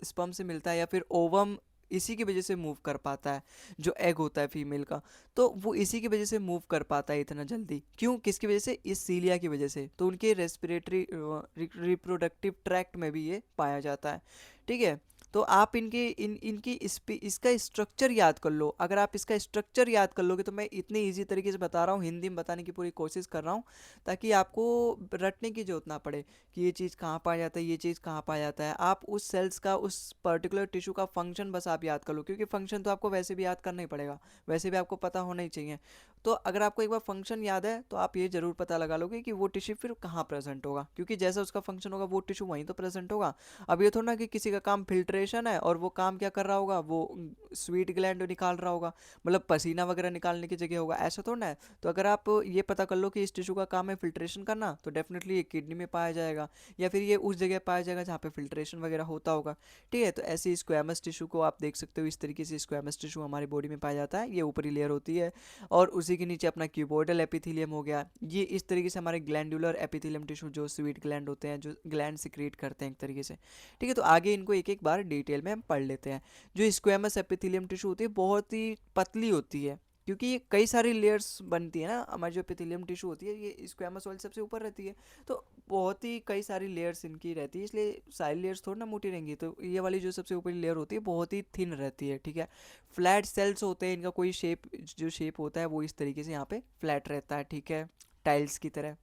[SPEAKER 1] स्पर्म से मिलता है, या फिर ओवम इसी की वजह से मूव कर पाता है, जो एग होता है फीमेल का, तो वो इसी की वजह से मूव कर पाता है इतना जल्दी। क्यों, किसकी वजह से, इस सीलिया की वजह से। तो उनके रेस्पिरेटरी रिप्रोडक्टिव ट्रैक्ट में भी ये पाया जाता है। ठीक है। तो आप इसका स्ट्रक्चर याद कर लो। अगर आप इसका स्ट्रक्चर याद कर लोगे तो मैं इतने ईजी तरीके से बता रहा हूँ, हिंदी में बताने की पूरी कोशिश कर रहा हूँ ताकि आपको रटने की जरूरत ना पड़े कि ये चीज़ कहाँ पाया जाता है, ये चीज़ कहाँ पाया जाता है। आप उस सेल्स का, उस पर्टिकुलर टिश्यू का फंक्शन बस आप याद कर लो, क्योंकि फंक्शन तो आपको वैसे भी याद करना ही पड़ेगा, वैसे भी आपको पता होना ही चाहिए। तो अगर आपको एक बार फंक्शन याद है तो आप ये जरूर पता लगा लोगे कि वो टिश्यू फिर कहाँ प्रेजेंट होगा, क्योंकि जैसा उसका फंक्शन होगा वो टिश्यू वहीं तो प्रेजेंट होगा। अब ये थोड़ा ना कि किसी का काम फिल्ट्रेशन है और वो काम क्या कर रहा होगा, वो स्वीट ग्लैंड निकाल रहा होगा, मतलब पसीना वगैरह निकालने की जगह होगा, ऐसा थोड़ा ना है। तो अगर आप ये पता कर लो कि इस टिश्यू का काम है फिल्ट्रेशन करना, तो डेफिनेटली ये किडनी में पाया जाएगा, या फिर ये उस जगह पाया जाएगा जहाँ पे फिल्ट्रेशन वगैरह होता होगा। ठीक है, तो ऐसे स्क्वैमस टिश्यू को आप देख सकते हो, इस तरीके से स्क्वैमस टिश्यू हमारी बॉडी में पाया जाता है। ये ऊपरी लेयर होती है और उसी के नीचे अपना क्यूबोइडल एपिथेलियम हो गया। ये इस तरीके से हमारे ग्लैंडुलर एपिथेलियम टिश्यू, जो स्वीट ग्लैंड होते हैं, जो ग्लैंड सिक्रीट करते हैं एक तरीके से। ठीक है, तो आगे इनको एक एक बार डिटेल में हम पढ़ लेते हैं। जो स्क्वैमस एपिथेलियम टिश्यू होती है बहुत ही पतली होती है, क्योंकि ये कई सारी लेयर्स बनती है ना। हमारी जो एपिथेलियम टिश्यू होती है ये स्क्वैमस वाली सबसे ऊपर रहती है, तो बहुत ही कई सारी लेयर्स इनकी रहती है, इसलिए सारी लेयर्स थोड़ी ना मोटी रहेंगी। तो ये वाली जो सबसे ऊपरी लेयर होती है बहुत ही थिन रहती है। ठीक है, फ्लैट सेल्स होते हैं, इनका कोई शेप, जो शेप होता है वो इस तरीके से यहाँ पे फ्लैट रहता है। ठीक है, टाइल्स की तरह,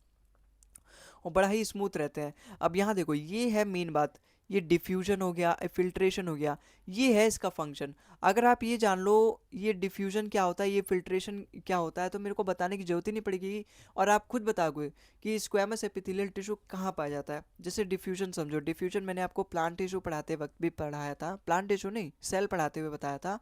[SPEAKER 1] और बड़ा ही स्मूथ रहते हैं। अब यहाँ देखो, ये है मेन बात, ये डिफ्यूजन हो गया, फिल्ट्रेशन हो गया, ये है इसका फंक्शन। अगर आप ये जान लो ये डिफ्यूजन क्या होता है, ये फिल्ट्रेशन क्या होता है, तो मेरे को बताने की जरूरत ही नहीं पड़ेगी, और आप खुद बताओगे कि स्क्वैमस एपिथेलियल टिश्यू कहाँ पाया जाता है। जैसे डिफ्यूजन समझो, डिफ्यूजन मैंने आपको प्लांट टिश्यू पढ़ाते वक्त भी पढ़ाया था, प्लांट टिश्यू नहीं, सेल पढ़ाते हुए बताया था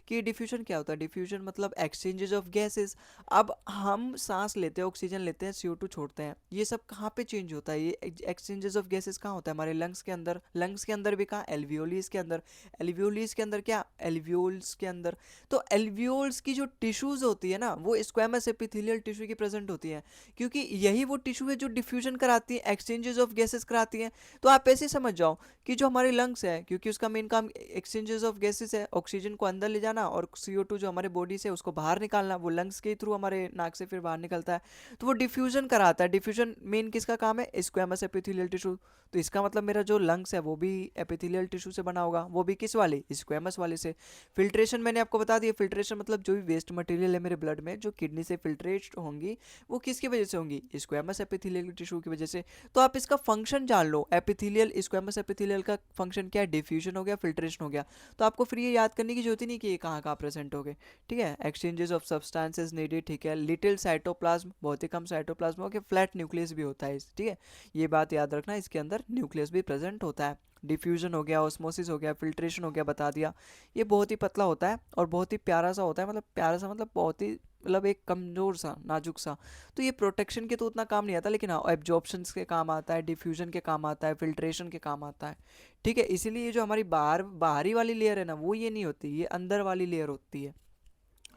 [SPEAKER 1] कि डिफ्यूजन क्या होता है। डिफ्यूजन मतलब एक्सचेंजेस ऑफ गैसेस। अब हम सांस लेते हैं, ऑक्सीजन लेते हैं, CO2 छोड़ते हैं, ये सब कहाँ पे चेंज होता है, ये एक्सचेंजेस ऑफ गैसेस कहाँ होता है, हमारे लंग्स के अंदर। लंग्स के अंदर भी कहाँ, एल्वियोलिस के अंदर। एल्वियोलिस के अंदर क्या, एल्वियोल्स के अंदर। तो एल्वियोल्स की जो टिश्यूज होती है ना, वो स्क्वैमस एपिथेलियल टिश्यू की प्रेजेंट होती है, क्योंकि यही वो टिश्यू है जो डिफ्यूजन कराती है, एक्सचेंजेस ऑफ गैसेस कराती है। तो आप ऐसे समझ जाओ कि जो हमारे लंग्स है, क्योंकि उसका मेन काम एक्सचेंजेस ऑफ गैसेस है, ऑक्सीजन को अंदर ले जाना और CO2 जो हमारे बॉडी से उसको बाहर निकालना, वो लंग्स के थ्रू हमारे नाक से फिर बाहर निकलता है, तो वो डिफ्यूजन कराता है। डिफ्यूजन मेन किसका काम है, स्क्वैमस एपिथेलियल टिश्यू। तो इसका मतलब मेरा जो लंग्स है वो भी एपिथेलियल टिश्यू से बना होगा, वो भी किस वाले, स्क्वैमस वाले से। फिल्ट्रेशन मैंने आपको बता दिया, फिल्ट्रेशन मतलब जो भी वेस्ट मटेरियल है मेरे ब्लड में जो किडनी से फिल्ट्रेट होंगी, वो किसकी वजह से होंगी, स्क्वैमस एपिथेलियल टिश्यू की वजह से। तो आप इसका फंक्शन जान लो, एपिथेलियल, स्क्वैमस एपिथेलियल का फंक्शन क्या है, डिफ्यूजन हो गया, फिल्ट्रेशन हो गया। तो आपको फिर ये याद करने की जरूरत ही नहीं कि ये कहाँ कहाँ प्रेजेंट हो गए। ठीक है, एक्सचेंजेस ऑफ सब्सटेंसेस नीडेड। ठीक है, लिटिल साइटोप्लाज्म, बहुत ही कम साइटोप्लाज्म हो गया, फ्लैट न्यूक्लियस भी होता है। ठीक है, ये बात याद रखना, इसके अंदर न्यूक्लियस भी प्रेजेंट होता है। डिफ्यूजन हो गया, ऑस्मोसिस हो गया, फिल्ट्रेशन हो गया, बता दिया। ये बहुत ही पतला होता है और बहुत ही प्यारा सा होता है, मतलब प्यारा सा मतलब बहुत ही, मतलब एक कमजोर सा, नाजुक सा। तो ये प्रोटेक्शन के तो उतना काम नहीं आता, लेकिन हाँ एब्जॉर्प्शन के काम आता है, डिफ्यूजन के काम आता है, फिल्ट्रेशन के काम आता है। ठीक है, इसीलिए ये जो हमारी बाहरी वाली लेयर है ना, वो ये नहीं होती, ये अंदर वाली लेयर होती है।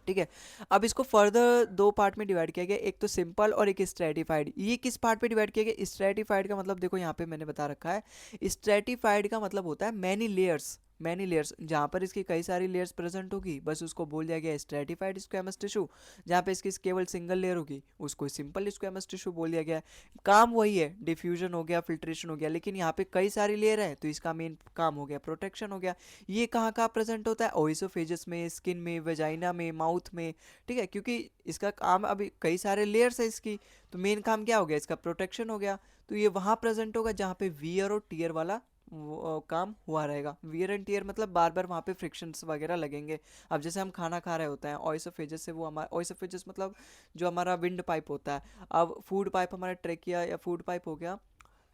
[SPEAKER 1] ठीक है, अब इसको फर्दर दो पार्ट में डिवाइड किया गया, एक तो सिंपल और एक स्ट्रेटिफाइड। ये किस पार्ट पे डिवाइड किया गया, स्ट्रेटिफाइड का मतलब देखो यहाँ पे मैंने बता रखा है, स्ट्रेटिफाइड का मतलब होता है मैनी लेयर्स। मैनी लेयर्स, जहाँ पर इसकी कई सारी लेयर्स प्रेजेंट होगी बस उसको बोल दिया गया स्ट्रेटिफाइड स्क्वैमस टिश्यू। जहाँ पे इसकी केवल सिंगल लेयर होगी उसको सिंपल स्क्वैमस टिश्यू बोल दिया गया है। काम वही है, डिफ्यूजन हो गया, फिल्ट्रेशन हो गया, लेकिन यहाँ पे कई सारी लेयर है तो इसका मेन काम हो गया प्रोटेक्शन हो गया। ये कहाँ कहाँ प्रेजेंट होता है, ओइसोफेजस में, स्किन में, वेजाइना में, माउथ में। ठीक है, क्योंकि इसका काम अभी कई सारे लेयर्स है इसकी, तो मेन काम क्या हो गया, इसका प्रोटेक्शन हो गया। तो ये वहाँ प्रेजेंट होगा जहाँ पे वियर और टीयर वाला काम हुआ रहेगा। वियर एंड टीयर मतलब बार बार वहाँ पे फ्रिक्शंस वगैरह लगेंगे। अब जैसे हम खाना खा रहे होते हैं, ऑइसोफेजस से वो हमारा, ऑइसोफेजस मतलब जो हमारा विंड पाइप होता है। अब फूड पाइप हमारा ट्रेकिया या फूड पाइप हो गया,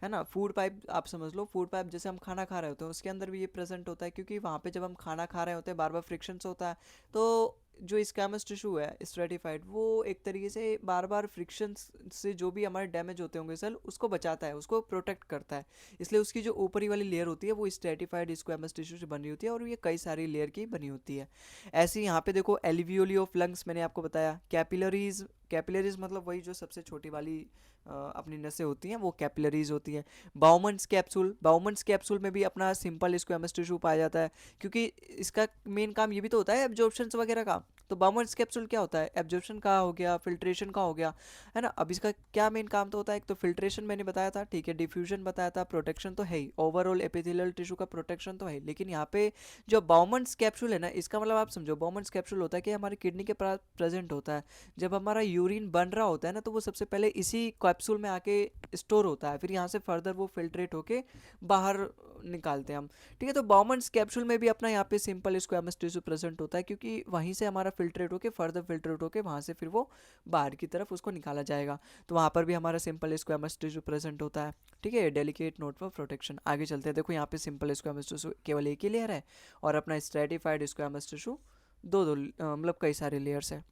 [SPEAKER 1] है ना, फूड पाइप आप समझ लो। फूड पाइप जैसे हम खाना खा रहे होते हैं उसके अंदर भी ये प्रेजेंट होता है, क्योंकि वहाँ पे जब हम खाना खा रहे होते हैं बार बार फ्रिक्शंस होता है। तो जो स्कैमस टिश्यू है स्ट्रेटिफाइड, वो एक तरीके से बार बार फ्रिक्शन से जो भी हमारे डैमेज होते होंगे सेल, उसको बचाता है, उसको प्रोटेक्ट करता है। इसलिए उसकी जो ऊपरी वाली लेयर होती है वो स्ट्रेटिफाइड स्क्वैमस टिश्यू से बनी होती है, और ये कई सारी लेयर की बनी होती है। ऐसे यहाँ पे देखो, एल्वियोली ऑफ लंग्स मैंने आपको बताया, कैपिलरीज, कैपिलरीज मतलब वही जो सबसे छोटी वाली अपनी नसें होती हैं, वो कैपिलरीज होती हैं। बाउमन्स कैप्सूल, बाउमन्स कैप्सूल में भी अपना सिंपल स्क्वैमस टिश्यू पाया जाता है, क्योंकि इसका मेन काम ये भी तो होता है एब्जॉर्प्शन वगैरह का। तो बाउमन्स कैप्सूल क्या होता है, एब्जॉर्प्शन का हो गया, फिल्ट्रेशन का हो गया, है ना। अब इसका क्या मेन काम तो होता है, एक तो फिल्ट्रेशन मैंने बताया था, ठीक है, डिफ्यूजन बताया था, प्रोटेक्शन तो है ही, ओवरऑल एपिथेलियल टिश्यू का प्रोटेक्शन तो है, लेकिन यहाँ पे जो बाउमन्स कैप्सूल है ना, इसका मतलब आप समझो बाउमन्स कैप्सूल होता है कि हमारी किडनी के पास प्रेजेंट होता है। जब हमारा यूरिन बन रहा होता है ना, तो वो सबसे पहले इसी कैप्सूल में आके स्टोर होता है, फिर यहाँ से फर्दर वो फिल्ट्रेट होके बाहर निकालते हैं हम। ठीक है, तो बाउमन्स कैप्सूल में भी अपना यहाँ पे सिंपल स्क्वैमस टिश्यू प्रेजेंट होता है, क्योंकि वहीं से हमारा फिल्ट्रेट होके फर्दर फिल्ट्रेट होके वहाँ से फिर वो बाहर की तरफ उसको निकाला जाएगा। तो वहाँ पर भी हमारा सिंपल स्क्वैमस टिश्यू प्रेजेंट होता है। ठीक है, डेलिकेट नोट फॉर प्रोटेक्शन। आगे चलते हैं, देखो यहाँ पे सिंपल स्क्वैमस टिश्यू केवल एक ही लेयर है, और अपना स्ट्रेटिफाइड स्क्वैमस टिश्यू दो दो मतलब कई सारे लेयर्स है।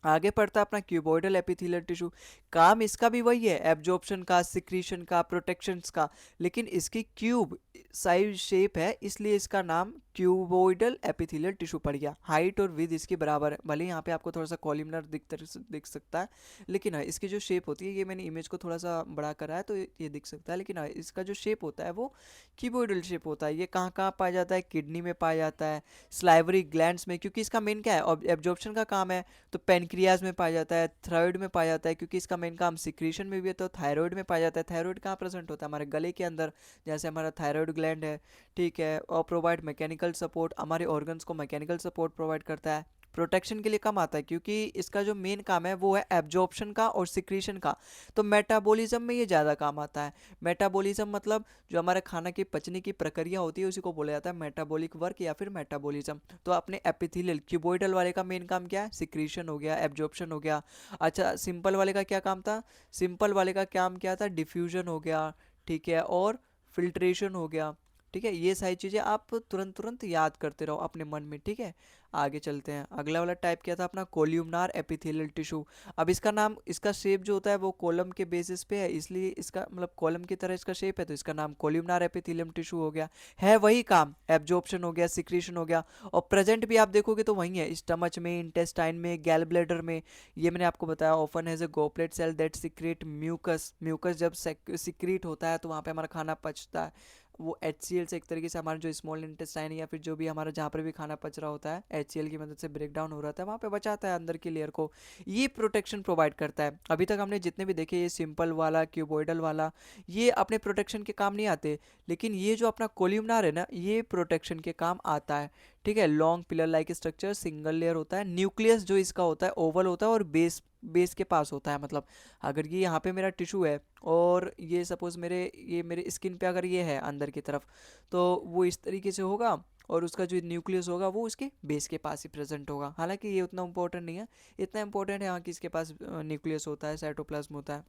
[SPEAKER 1] आगे पड़ता है अपना क्यूबॉइडल एपिथेलियल टिश्यू। काम इसका भी वही है, एब्जॉर्प्शन का, सिक्रीशन का, प्रोटेक्शंस का, लेकिन इसकी क्यूब साइज शेप है, इसलिए इसका नाम क्यूबॉइडल एपिथेलियल टिश्यू पड़ गया। हाइट और विद इसकी बराबर है, भले यहाँ पे आपको थोड़ा सा कॉलमनर दिख सकता है, लेकिन हाँ इसकी जो शेप होती है, ये मैंने इमेज को थोड़ा सा बड़ा करा है तो ये दिख सकता है, लेकिन हाँ इसका जो शेप होता है वो क्यूबॉइडल शेप होता है। ये कहाँ कहाँ पाया जाता है, किडनी में पाया जाता है, स्लाइवरी ग्लैंड्स में, क्योंकि इसका मेन क्या है, एब्जॉर्प्शन का काम है, तो पेनक्रियाज में पाया जाता है, थायराइड में पाया जाता है, क्योंकि इसका मेन काम सिक्रीशन में भी है, तो थायराइड में पाया जाता है। थायराइड कहाँ प्रेजेंट होता है, हमारे गले के अंदर, जैसे हमारा थायराइड ग्लैंड है, ठीक है, और प्रोवाइड मैकेनिकल सपोर्ट, हमारे ऑर्गन्स को मैकेनिकल सपोर्ट प्रोवाइड करता है। प्रोटेक्शन के लिए कम आता है, क्योंकि इसका जो मेन काम है वो है एब्जॉर्प्शन का और सिक्रीशन का, तो मेटाबॉलिज्म में ये ज़्यादा काम आता है। मेटाबॉलिज्म मतलब जो हमारे खाना की पचने की प्रक्रिया होती है, उसी को बोला जाता है मेटाबॉलिक वर्क या फिर मेटाबॉलिज्म। तो अपने एपिथेलियल क्यूबॉइडल वाले का मेन काम क्या है, सिक्रीशन हो गया, एब्जॉर्प्शन हो गया। अच्छा, सिंपल वाले का क्या काम था, सिंपल वाले का काम क्या था, डिफ्यूजन हो गया, ठीक है, और फिल्ट्रेशन हो गया। ठीक है, ये सारी चीज़ें आप तुरंत तुरंत याद करते रहो अपने मन में। ठीक है, आगे चलते हैं। अगला वाला टाइप क्या था अपना, कोल्यूमनार एपिथेलियल टिश्यू। अब इसका नाम, इसका शेप जो होता है वो कॉलम के बेसिस पे है, इसलिए इसका मतलब कॉलम की तरह इसका शेप है, तो इसका नाम कोल्यूमनार एपिथेलियम टिश्यू हो गया। है वही काम, एब्जॉर्प्शन हो गया, सिक्रीशन हो गया, और प्रेजेंट भी आप देखोगे तो वही है, स्टमच में, इंटेस्टाइन में, गैल ब्लैडर में। ये मैंने आपको बताया, often has a goblet cell that secrete mucus. Mucus जब सिक्रीट होता है तो वहाँ पे हमारा खाना पचता है, वो HCl से एक तरीके से हमारा जो स्मॉल इंटेस्टाइन या फिर जो भी हमारा जहाँ पर भी खाना पच रहा होता है, HCl की मदद से ब्रेक डाउन हो रहा था, वहाँ पे बचाता है अंदर की लेयर को। ये प्रोटेक्शन प्रोवाइड करता है। अभी तक हमने जितने भी देखे, ये सिंपल वाला, क्यूबॉइडल वाला, ये अपने प्रोटेक्शन के काम नहीं आते, लेकिन ये जो अपना कोल्यूमनार है ना, ये प्रोटेक्शन के काम आता है। ठीक है, long pillar like structure, single layer होता है, न्यूक्लियस जो इसका होता है ओवल होता है, और बेस बेस के पास होता है। मतलब अगर ये यहाँ पे मेरा टिश्यू है, और ये सपोज ये मेरे स्किन पे अगर ये है अंदर की तरफ, तो वो इस तरीके से होगा, और उसका जो न्यूक्लियस होगा वो उसके बेस के पास ही प्रेजेंट होगा। हालांकि ये उतना इंपॉर्टेंट नहीं है, इतना इंपॉर्टेंट है हाँ कि इसके पास न्यूक्लियस होता है, साइटोप्लाज्म होता है।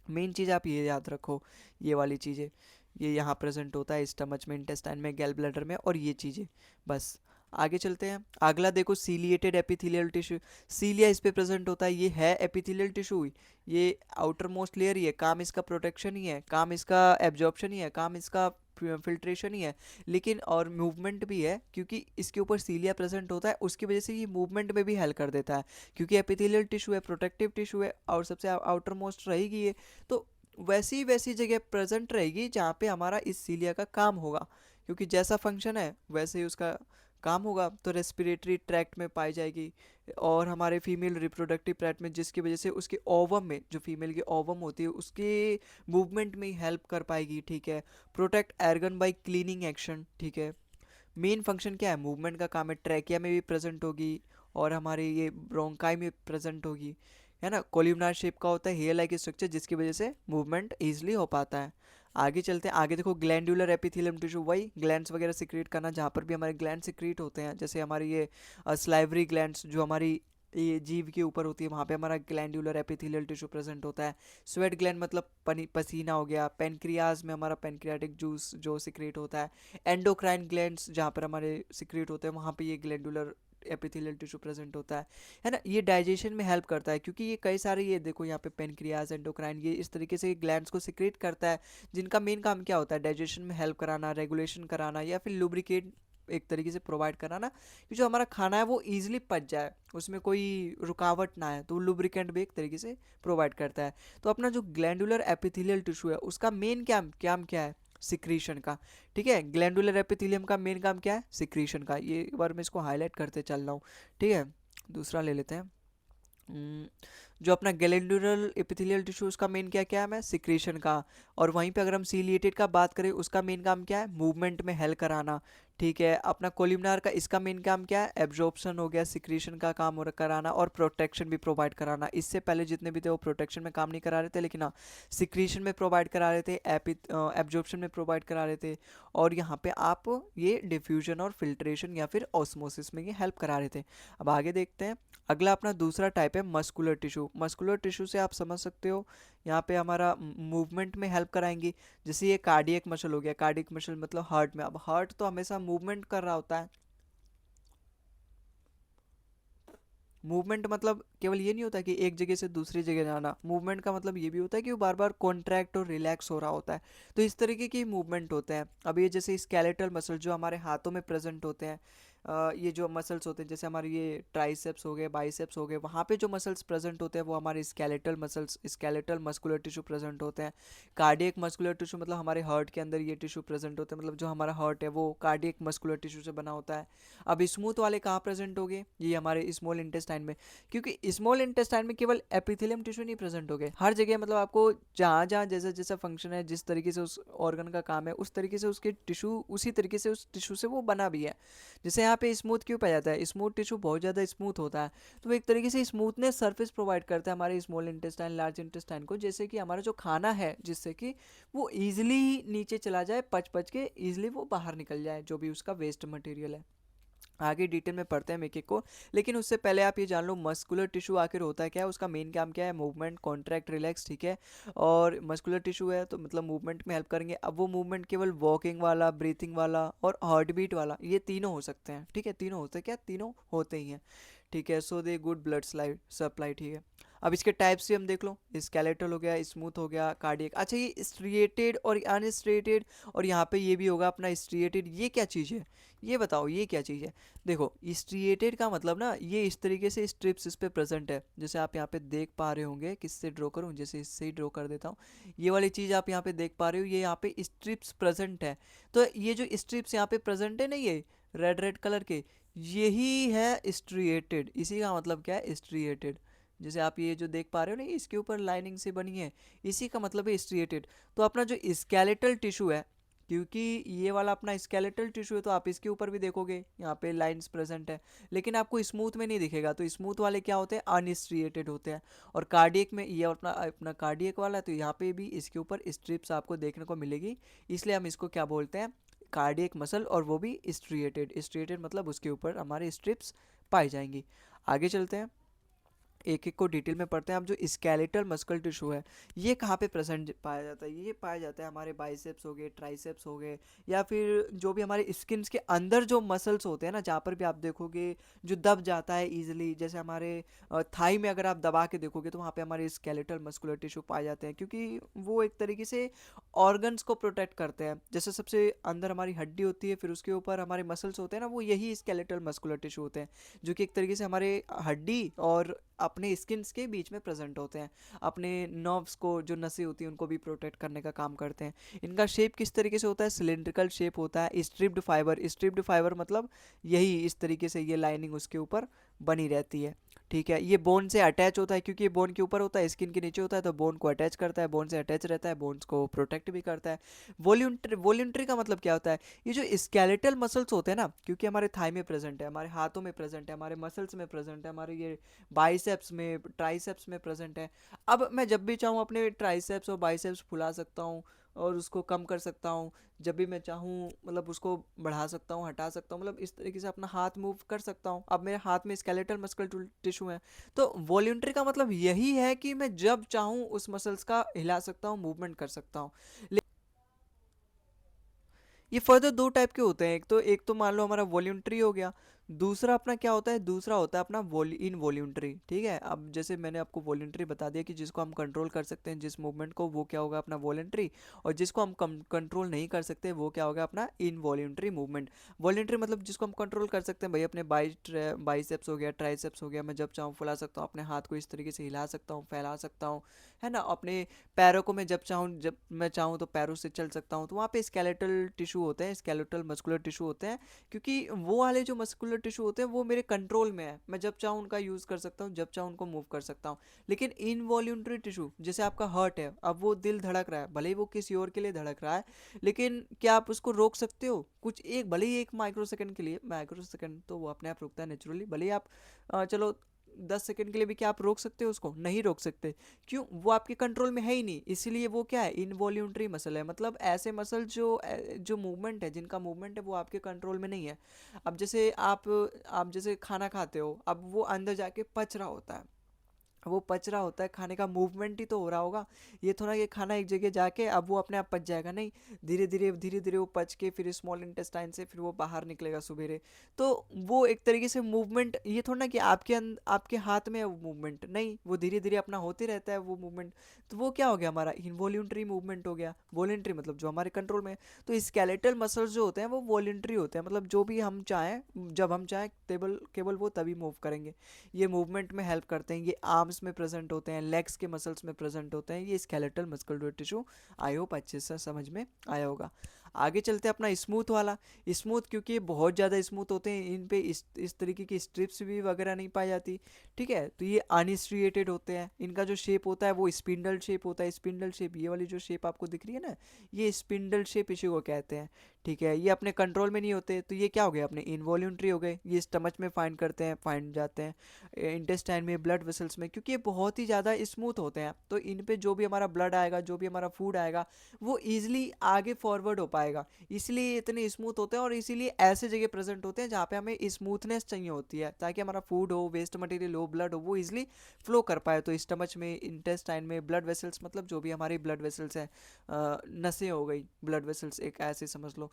[SPEAKER 1] मेन चीज़ आप ये याद रखो, ये वाली चीज़ें, ये यहाँ प्रेजेंट होता है स्टमच में, इंटेस्टाइन में, गैल ब्लैडर में, और ये चीज़ें बस। आगे चलते हैं, अगला देखो सीलिएटेड एपिथेलियल टिश्यू। सीलिया इस पे प्रेजेंट होता है, ये है एपिथेलियल टिश्यू, ये आउटर मोस्ट लेयर ही है, काम इसका प्रोटेक्शन ही है, काम इसका एब्जॉर्प्शन ही है, काम इसका फिल्ट्रेशन ही है, लेकिन और मूवमेंट भी है, क्योंकि इसके ऊपर सीलिया प्रेजेंट होता है, उसकी वजह से ये मूवमेंट में भी हेल्प कर देता है, क्योंकि एपिथेलियल टिश्यू है, प्रोटेक्टिव टिश्यू है, और सबसे आउटर मोस्ट रहेगी ये, तो वैसी जगह प्रेजेंट रहेगी जहाँ पे हमारा इस सीलिया का काम होगा, क्योंकि जैसा फंक्शन है वैसे ही उसका काम होगा। तो रेस्पिरेटरी ट्रैक्ट में पाई जाएगी, और हमारे फीमेल रिप्रोडक्टिव ट्रैक्ट में, जिसकी वजह से उसके ओवम में, जो फीमेल की ओवम होती है, उसके मूवमेंट में हेल्प कर पाएगी। ठीक है, protect argan bye cleaning action. ठीक है, मेन फंक्शन क्या है, मूवमेंट का काम है, ट्रैकिया में भी प्रेजेंट होगी, और हमारे ये ब्रोंकाई में प्रेजेंट होगी, है ना। कोल्यूमनार शेप का होता है, हेयर लाइक स्ट्रक्चर, जिसकी वजह से मूवमेंट ईजिली हो पाता है। आगे चलते हैं, आगे देखो ग्लैंडुलर एपिथेलियम टिश्यू, वही ग्लैंड्स वगैरह सिक्रीट करना, जहाँ पर भी हमारे ग्लैंड सिक्रीट होते हैं, जैसे हमारे ये स्लाइवरी ग्लैंड्स जो हमारी ये जीभ के ऊपर होती है, वहाँ पे हमारा ग्लैंडुलर एपिथेलियल टिश्यू प्रेजेंट होता है। स्वेट ग्लैंड मतलब पसीना हो गया, पेनक्रियाज में हमारा पेनक्रियाटिक जूस जो सिक्रेट होता है, एंडोक्राइन ग्लैंड्स जहाँ पर हमारे सिक्रेट होते हैं, वहाँ पे ये ग्लैंडुलर एपिथेलियल टिश्यू प्रेजेंट होता है ना। ये डाइजेशन में हेल्प करता है, क्योंकि ये कई सारे, ये देखो यहाँ पे पेनक्रियाज, एंडोक्राइन, ये इस तरीके से ग्लैंड्स को सिक्रेट करता है, जिनका मेन काम क्या होता है, डाइजेशन में हेल्प कराना, रेगुलेशन कराना, या फिर लुब्रिकेट एक तरीके से प्रोवाइड कराना, कि जो हमारा खाना है वो ईजिली पच जाए, उसमें कोई रुकावट ना है, तो लुब्रिकेंट भी एक तरीके से प्रोवाइड करता है। तो अपना जो ग्लैंडुलर एपिथेलियल टिश्यू है, उसका मेन काम क्या है, सिक्रीशन का। ठीक है, ग्लैंडुलर एपिथेलियम का मेन काम क्या है, सिक्रीशन का। ये एक बार मैं इसको हाईलाइट करते चल रहा हूँ। ठीक है, दूसरा ले लेते हैं। हम्म, जो अपना गैलेंडुलर एपिथेलियल टिश्यू उसका मेन क्या क्या है सिक्रीशन का। और वहीं पे अगर हम सीलिएटेड का बात करें उसका मेन काम क्या है, मूवमेंट में हेल्प कराना। ठीक है, अपना कोलिमनार का इसका मेन काम क्या है, एब्जॉर्प्शन हो गया, सिक्रीशन का काम कराना और प्रोटेक्शन भी प्रोवाइड कराना। इससे पहले जितने भी थे वो प्रोटेक्शन में काम नहीं करा रहे थे, लेकिन हाँ सिक्रीशन में प्रोवाइड करा रहे थे, एब्जॉर्प्शन में प्रोवाइड करा रहे थे। और यहाँ पे आप ये डिफ्यूजन और फिल्ट्रेशन या फिर ऑस्मोसिस में ये हेल्प करा रहे थे। अब आगे देखते हैं। अगला अपना दूसरा टाइप है मस्कुलर टिश्यू। मस्कुलर टिश्यू से आप समझ सकते हो यहाँ पे हमारा मूवमेंट में हेल्प कराएंगी। जैसे ये कार्डियक मसल हो गया, कार्डियक मसल मतलब हार्ट में। अब हार्ट तो हमेशा मूवमेंट कर रहा होता है। मूवमेंट मतलब केवल ये नहीं होता कि एक जगह से दूसरी जगह जाना, मूवमेंट का मतलब ये भी होता है कि वो बार बार कॉन्ट्रैक्ट और रिलैक्स हो रहा होता है। तो इस तरीके के मूवमेंट होते हैं। अब ये जैसे स्केलेटल मसल जो हमारे हाथों में प्रेजेंट होते हैं, ये जो मसल्स होते हैं जैसे हमारे ये ट्राइसेप्स हो गए, बाइसेप्स हो गए, वहाँ पे जो मसल्स प्रेजेंट होते हैं वो हमारे skeletal muscles, skeletal muscular tissue present होते हैं। कार्डियक मस्कुलर टिश्यू मतलब हमारे हार्ट के अंदर ये टिश्यू प्रेजेंट होते हैं, मतलब जो हमारा हार्ट है वो कार्डियक मस्कुलर टिश्यू से बना होता है। अब स्मूथ वाले कहाँ प्रेजेंट हो गए, ये हमारे स्मॉल इंटेस्टाइन में। क्योंकि स्मॉल इंटेस्टाइन में केवल एपिथेलियम टिश्यू नहीं प्रेजेंट हो गए, हर जगह मतलब आपको जहाँ जहाँ जैसा जैसा फंक्शन है, जिस तरीके से उस ऑर्गन का काम है, उस तरीके से उसके टिश्यू उसी तरीके से उस टिश्यू से वो बना भी है। जैसे यहाँ पे स्मूथ क्यों पाया जाता है, स्मूथ टिश्यू बहुत ज़्यादा स्मूथ होता है, तो वो एक तरीके से स्मूथनेस सरफेस प्रोवाइड करता है हमारे स्मॉल इंटेस्टाइन लार्ज इंटेस्टाइन को, जैसे कि हमारा जो खाना है जिससे कि वो ईजिली नीचे चला जाए, पच पच के ईजिली वो बाहर निकल जाए जो भी उसका वेस्ट मटेरियल है। आगे डिटेल में पढ़ते हैं एक एक को। लेकिन उससे पहले आप ये जान लो मस्कुलर टिश्यू आखिर होता है क्या है, उसका मेन काम क्या है, मूवमेंट, कॉन्ट्रैक्ट, रिलैक्स। ठीक है, और मस्कुलर टिश्यू है तो मतलब मूवमेंट में हेल्प करेंगे। अब वो मूवमेंट केवल वॉकिंग वाला, ब्रीथिंग वाला और हार्ट बीट वाला, ये तीनों हो सकते हैं। ठीक है, तीनों होते हैं क्या, तीनों होते ही हैं। ठीक है, सो दे गुड ब्लड स्लाइड सप्लाई। ठीक है, अब इसके टाइप्स भी हम देख लो। स्केलेटल हो गया, स्मूथ हो गया, कार्डियक। अच्छा, ये स्ट्रिएटेड और अनस्ट्रिएटेड, और यहाँ पे ये भी होगा अपना स्ट्रिएटेड, ये क्या चीज़ है, ये बताओ ये क्या चीज़ है। देखो स्ट्रिएटेड का मतलब ना ये इस तरीके से स्ट्रिप्स इस पे प्रेजेंट है, जैसे आप यहाँ पे देख पा रहे होंगे। किससे ड्रॉ करूँ, जैसे इससे ही ड्रॉ कर देता हूँ। ये वाली चीज़ आप यहाँ पे देख पा रहे हो, ये यहाँ पे स्ट्रिप्स प्रेजेंट है। तो ये जो स्ट्रिप्स यहाँ पे प्रेजेंट है ना, ये रेड रेड कलर के, यही है स्ट्रिएटेड। इसी का मतलब क्या है, स्ट्रिएटेड। जैसे आप ये जो देख पा रहे हो ना, इसके ऊपर लाइनिंग से बनी है, इसी का मतलब है स्ट्रिएटेड। तो अपना जो स्केलेटल टिश्यू है, क्योंकि ये वाला अपना स्केलेटल टिश्यू है, तो आप इसके ऊपर भी देखोगे यहाँ पे लाइंस प्रेजेंट है, लेकिन आपको स्मूथ में नहीं दिखेगा। तो स्मूथ वाले क्या होते हैं, अनस्ट्रिएटेड होते हैं। और कार्डियक में ये अपना अपना कार्डियक वाला है, तो यहाँ पे भी इसके ऊपर स्ट्रिप्स आपको देखने को मिलेगी, इसलिए हम इसको क्या बोलते हैं, कार्डियक मसल, और वो भी स्ट्रिएटेड। स्ट्रिएटेड मतलब उसके ऊपर हमारे स्ट्रिप्स पाई जाएंगी। आगे चलते हैं, एक एक को डिटेल में पढ़ते हैं। अब जो स्केलेटल मस्कुलर टिश्यू है, ये कहाँ पे प्रेजेंट पाया जाता है, ये पाया जाता है हमारे बाइसेप्स हो गए, ट्राइसेप्स हो गए, या फिर जो भी हमारे स्किन के अंदर जो मसल्स होते हैं ना, जहाँ पर भी आप देखोगे जो दब जाता है इजीली, जैसे हमारे थाई में अगर आप दबा के देखोगे तो वहाँ पे हमारे स्केलेटल मस्कुलर टिश्यू पाए जाते हैं, क्योंकि वो एक तरीके से ऑर्गन्स को प्रोटेक्ट करते हैं। जैसे सबसे अंदर हमारी हड्डी होती है, फिर उसके ऊपर हमारे मसल्स होते हैं ना, वो यही स्केलेटल मस्कुलर टिश्यू होते हैं, जो कि एक तरीके से हमारे हड्डी और अपने स्किन्स के बीच में प्रेजेंट होते हैं। अपने नर्व्स को, जो नसें होती हैं, उनको भी प्रोटेक्ट करने का काम करते हैं। इनका शेप किस तरीके से होता है, सिलेंड्रिकल शेप होता है। स्ट्रिप्ड फाइबर, स्ट्रिप्ड फाइबर मतलब यही इस तरीके से ये लाइनिंग उसके ऊपर बनी रहती है। ठीक है, ये बोन से अटैच होता है, क्योंकि ये बोन के ऊपर होता है, स्किन के नीचे होता है, तो बोन को अटैच करता है, बोन से अटैच रहता है, बोन्स को प्रोटेक्ट भी करता है। वॉल्यूंट्री, वॉल्यूंट्री का मतलब क्या होता है, ये जो स्केलेटल मसल्स होते हैं ना, क्योंकि हमारे थाई में प्रेजेंट है, हमारे हाथों में प्रेजेंट है, हमारे मसल्स में प्रेजेंट है, हमारे ये बाइसेप्स में, ट्राइसेप्स में प्रेजेंट है। अब मैं जब भी चाहूँ अपने ट्राइसेप्स और बाइसेप्स फुला सकता हूँ और उसको कम कर सकता हूँ, जब भी मैं चाहूँ मतलब उसको बढ़ा सकता हूँ, हटा सकता हूँ, मतलब इस तरीके से अपना हाथ मूव कर सकता हूँ। अब मेरे हाथ में स्केलेटल मस्कुलर टिश्यू है। तो वॉल्यूंटरी का मतलब यही है कि मैं जब चाहूँ उस मसल्स का हिला सकता हूँ, मूवमेंट कर सकता हूँ। ये फर्दर दो टाइप के होते हैं, एक तो मान लो हमारा वॉल्यूंटरी हो गया, दूसरा अपना क्या होता है, दूसरा होता है अपना इन वॉल्यूंटरी। ठीक है, अब जैसे मैंने आपको वॉल्यूंटरी बता दिया कि जिसको हम कंट्रोल कर सकते हैं जिस मूवमेंट को, वो क्या होगा अपना वॉल्यूंटरी, और जिसको हम कंट्रोल नहीं कर सकते वो क्या होगा अपना इन वॉल्यूंटरी मूवमेंट। वॉल्यूंटरी मतलब जिसको हम कंट्रोल कर सकते हैं, भाई अपने बाइसेप्स हो गया, ट्राइसेप्स हो गया, मैं जब चाहूँ फुला सकता हूँ, अपने हाथ को इस तरीके से हिला सकता हूँ, फैला सकता हूँ, है ना। अपने पैरों को मैं जब चाहूँ, जब मैं चाहूँ तो पैरों से चल सकता हूँ। तो वहाँ पे स्केलेटल टिश्यू होते हैं, स्केलेटल मस्कुलर टिश्यू होते हैं, क्योंकि वो वाले जो मस्कुलर टिश्यू होते हैं वो मेरे कंट्रोल में है, मैं जब चाहूँ उनका यूज़ कर सकता हूँ, जब चाहूँ उनको मूव कर सकता हूँ। लेकिन इनवॉल्यूंटरी टिश्यू जैसे आपका हार्ट है, अब वो दिल धड़क रहा है, भले ही वो किसी और के लिए धड़क रहा है, लेकिन क्या आप उसको रोक सकते हो? कुछ एक भले ही एक माइक्रो सेकंड के लिए, माइक्रो सेकंड तो वो अपने आप रुकता है नेचुरली, भले ही आप चलो 10 सेकंड के लिए भी क्या आप रोक सकते हो उसको? नहीं रोक सकते। क्यों? वो आपके कंट्रोल में है ही नहीं, इसीलिए वो क्या है, इनवॉल्यूंटरी मसल है। मतलब ऐसे मसल जो मूवमेंट है, जिनका मूवमेंट है वो आपके कंट्रोल में नहीं है। अब जैसे आप जैसे खाना खाते हो, अब वो अंदर जाके पच रहा होता है, वो पच रहा होता है, खाने का मूवमेंट ही तो हो रहा होगा। ये थोड़ा ये खाना एक जगह जाके अब वो अपने आप पच जाएगा, नहीं, धीरे धीरे वो पच के फिर स्मॉल इंटेस्टाइन से फिर वो बाहर निकलेगा सुबेरे। तो वो एक तरीके से मूवमेंट, ये थोड़ा ना कि आपके हाथ में है वो मूवमेंट, नहीं, वो धीरे धीरे अपना होते रहता है वो मूवमेंट। तो वो क्या हो गया, हमारा इनवॉल्यूंटरी मूवमेंट हो गया। वॉलेंट्री मतलब जो हमारे कंट्रोल में है। तो स्केलेटल मसल्स जो होते हैं वो वॉलेंट्री होते हैं, मतलब जो भी हम चाहें, जब हम चाहें केवल केवल वो तभी मूव करेंगे। ये मूवमेंट में हेल्प करते हैं, ये आर्म्स में प्रेजेंट होते हैं, लेग्स के मसल्स में प्रेजेंट होते हैं, ये skeletal muscular tissue. I hope अच्छे से समझ में आया होगा। आगे चलते हैं अपना स्मूथ वाला। स्मूथ क्योंकि ये बहुत ज़्यादा स्मूथ होते हैं, इन पे इस तरीके की स्ट्रिप्स भी वगैरह नहीं पाई जाती। ठीक है, तो ये अनस्ट्रिएटेड होते हैं, इनका जो शेप होता है वो स्पिंडल शेप होता है। स्पिंडल शेप, ये वाली जो शेप आपको दिख रही है ना, ये स्पिंडल शेप इसी को कहते हैं। ठीक है, ये अपने कंट्रोल में नहीं होते, तो ये क्या हो गया, अपने इनवॉल्यूंटरी हो गए। ये स्टमच में फाइंड करते हैं, फाइंड जाते हैं इंटेस्टाइन में, ब्लड वेसल्स में, क्योंकि ये बहुत ही ज़्यादा स्मूथ होते हैं। तो इन पे जो भी हमारा ब्लड आएगा, जो भी हमारा फूड आएगा, वो ईजिली आगे फॉरवर्ड हो पाएगा। इसलिए इतने स्मूथ होते हैं, और इसीलिए ऐसे जगह प्रेजेंट होते हैं जहाँ पे हमें स्मूथनेस चाहिए होती है, ताकि हमारा फूड हो, वेस्ट मटेरियल हो, ब्लड हो, वो इजिली फ्लो कर पाए। तो स्टमच में, इंटेस्टाइन में, ब्लड वेसल्स मतलब जो भी हमारी ब्लड वेसल्स हैं, नसें हो गई, ब्लड वेसल्स एक ऐसे समझ लो,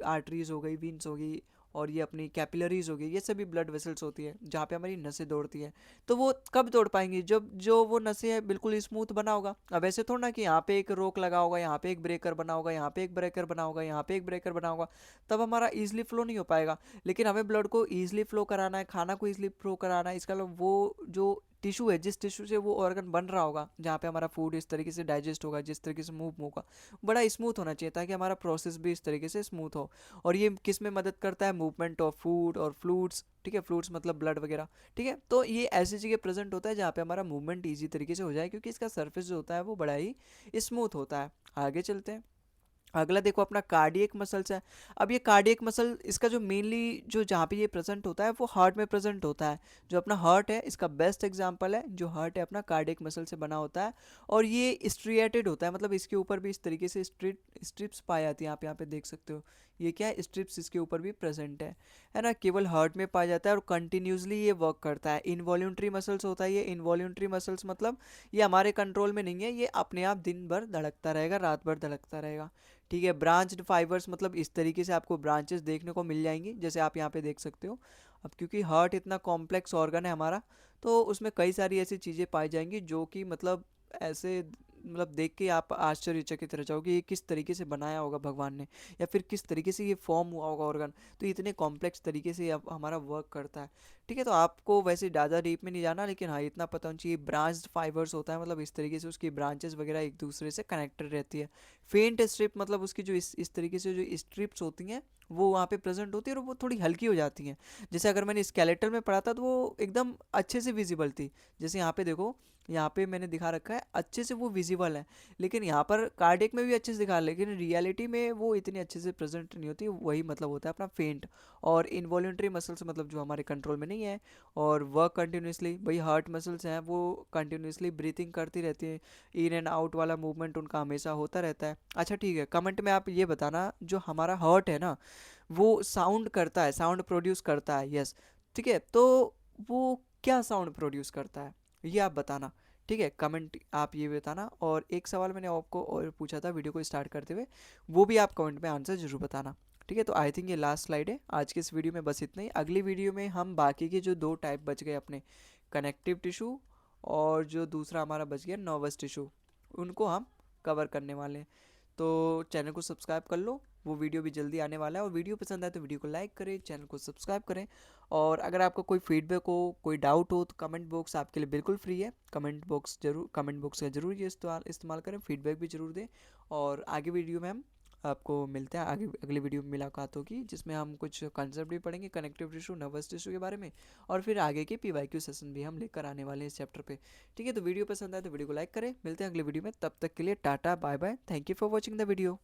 [SPEAKER 1] आर्टरीज हो गई, वीन्स हो गई, और ये अपनी कैपिलरीज हो गई, ये सभी ब्लड वेसल्स होती है जहाँ पे हमारी नसें दौड़ती हैं। तो वो कब दौड़ पाएंगी, जब जो वो नसें है बिल्कुल स्मूथ बना होगा। अब ऐसे थोड़ा ना कि यहाँ पे एक रोक लगा होगा, यहाँ पे एक ब्रेकर बना होगा, यहाँ पे एक ब्रेकर बना होगा, यहाँ पे एक ब्रेकर बना होगा, तब हमारा ईजिली फ्लो नहीं हो पाएगा। लेकिन हमें ब्लड को ईजिली फ्लो कराना है, खाना को ईजिली फ्लो कराना है, इसका मतलब वो जो टिश्यू है, जिस टिश्यू से वो ऑर्गन बन रहा होगा, जहाँ पे हमारा फूड इस तरीके से डाइजेस्ट होगा, जिस तरीके से मूव होगा, बड़ा स्मूथ होना चाहिए, ताकि हमारा प्रोसेस भी इस तरीके से स्मूथ हो। और ये किस में मदद करता है, मूवमेंट ऑफ फूड और फ्लूइड्स। ठीक है, फ्लूइड्स मतलब ब्लड वगैरह। ठीक है, तो ये ऐसी जगह प्रेजेंट होता है जहाँ पे हमारा मूवमेंट ईजी तरीके से हो जाए, क्योंकि इसका सर्फेस जो होता है वो बड़ा ही स्मूथ होता है। आगे चलते हैं। अगला देखो अपना कार्डियक मसल्स है। अब ये कार्डियक मसल, इसका जो मेनली जो जहाँ पे ये प्रेजेंट होता है वो हार्ट में प्रेजेंट होता है। जो अपना हार्ट है इसका बेस्ट एग्जांपल है, जो हार्ट है अपना कार्डियक मसल से बना होता है। और ये स्ट्रिएटेड होता है, मतलब इसके ऊपर भी इस तरीके से स्ट्रिप्स पाई जाती हैं, आप यहाँ पे देख सकते हो। ये क्या है, स्ट्रिप्स इसके ऊपर भी प्रेजेंट है ना, केवल हार्ट में पाया जाता है, और कंटिन्यूसली ये वर्क करता है। इनवॉल्यूंटरी मसल्स होता है ये। इनवॉल्यूंटरी मसल्स मतलब ये हमारे कंट्रोल में नहीं है, ये अपने आप दिन भर धड़कता रहेगा, रात भर धड़कता रहेगा। ठीक है, ब्रांच्ड फाइबर्स मतलब इस तरीके से आपको ब्रांचेस देखने को मिल जाएंगी, जैसे आप यहाँ पे देख सकते हो। अब क्योंकि हार्ट इतना कॉम्प्लेक्स ऑर्गन है हमारा, तो उसमें कई सारी ऐसी चीज़ें पाई जाएंगी जो कि मतलब ऐसे, मतलब देख के आप आश्चर्यचकित रह जाओगे, ये किस तरीके से बनाया होगा भगवान ने, या फिर किस तरीके से ये फॉर्म हुआ होगा ऑर्गन। तो इतने कॉम्प्लेक्स तरीके से अब हमारा वर्क करता है। ठीक है, तो आपको वैसे ज़्यादा डीप में नहीं जाना, लेकिन हाँ इतना पता होना चाहिए, ब्रांच्ड फाइबर्स होता है, मतलब इस तरीके से उसकी ब्रांचेस वगैरह एक दूसरे से कनेक्टेड रहती है। फेंट स्ट्रिप मतलब उसकी जो इस तरीके से जो स्ट्रिप्स होती हैं वो वहाँ पे प्रेजेंट होती है, और वो थोड़ी हल्की हो जाती हैं। जैसे अगर मैंने स्केलेटल में पढ़ा था तो वो एकदम अच्छे से विजिबल थी। जैसे यहाँ पे देखो, यहाँ पे मैंने दिखा रखा है, अच्छे से वो विजिबल है। लेकिन यहाँ पर कार्डियक में भी अच्छे से दिखा, लेकिन रियलिटी में वो इतनी अच्छे से प्रेजेंट नहीं होती। वही मतलब होता है अपना फेंट। और इनवॉल्यूंटरी मसल्स मतलब जो हमारे कंट्रोल में नहीं है और वर्क कंटिन्यूसली, वही हार्ट मसल्स हैं वो कंटिन्यूसली ब्रीथिंग करती रहती है, इन एंड आउट वाला मूवमेंट उनका हमेशा होता रहता है। अच्छा ठीक है, कमेंट में आप ये बताना, जो हमारा हार्ट है ना वो साउंड करता है, साउंड प्रोड्यूस करता है, यस। ठीक है, तो वो क्या साउंड प्रोड्यूस करता है, ये आप बताना। ठीक है, कमेंट आप ये बताना। और एक सवाल मैंने आपको और पूछा था वीडियो को स्टार्ट करते हुए, वो भी आप कमेंट में आंसर जरूर बताना। ठीक है, तो आई थिंक ये लास्ट स्लाइड है आज के इस वीडियो में, बस इतना ही। अगली वीडियो में हम बाकी के जो दो टाइप बच गए अपने, कनेक्टिव टिश्यू और जो दूसरा हमारा बच गया नर्वस टिश्यू, उनको हम कवर करने वाले हैं। तो चैनल को सब्सक्राइब कर लो, वो वीडियो भी जल्दी आने वाला है। और वीडियो पसंद आए तो वीडियो को लाइक करें, चैनल को सब्सक्राइब करें। और अगर आपको कोई फीडबैक हो, कोई डाउट हो, तो कमेंट बॉक्स आपके लिए बिल्कुल फ्री है। कमेंट बॉक्स का ज़रूर ये इस्तेमाल करें, फीडबैक भी ज़रूर दें। और आगे वीडियो में हम आपको मिलते हैं आगे अगली वीडियो में मुलाकात होगी, जिसमें हम कुछ कंसेप्ट भी पढ़ेंगे कनेक्टिव टिश्यू, नर्वस टिश्यू के बारे में, और फिर आगे के PYQ सेशन भी हम लेकर आने वाले हैं इस चैप्टर पे। ठीक है, तो वीडियो पसंद आए तो वीडियो को लाइक करें। मिलते हैं अगले वीडियो में, तब तक के लिए tata bye bye, thank you for watching the video.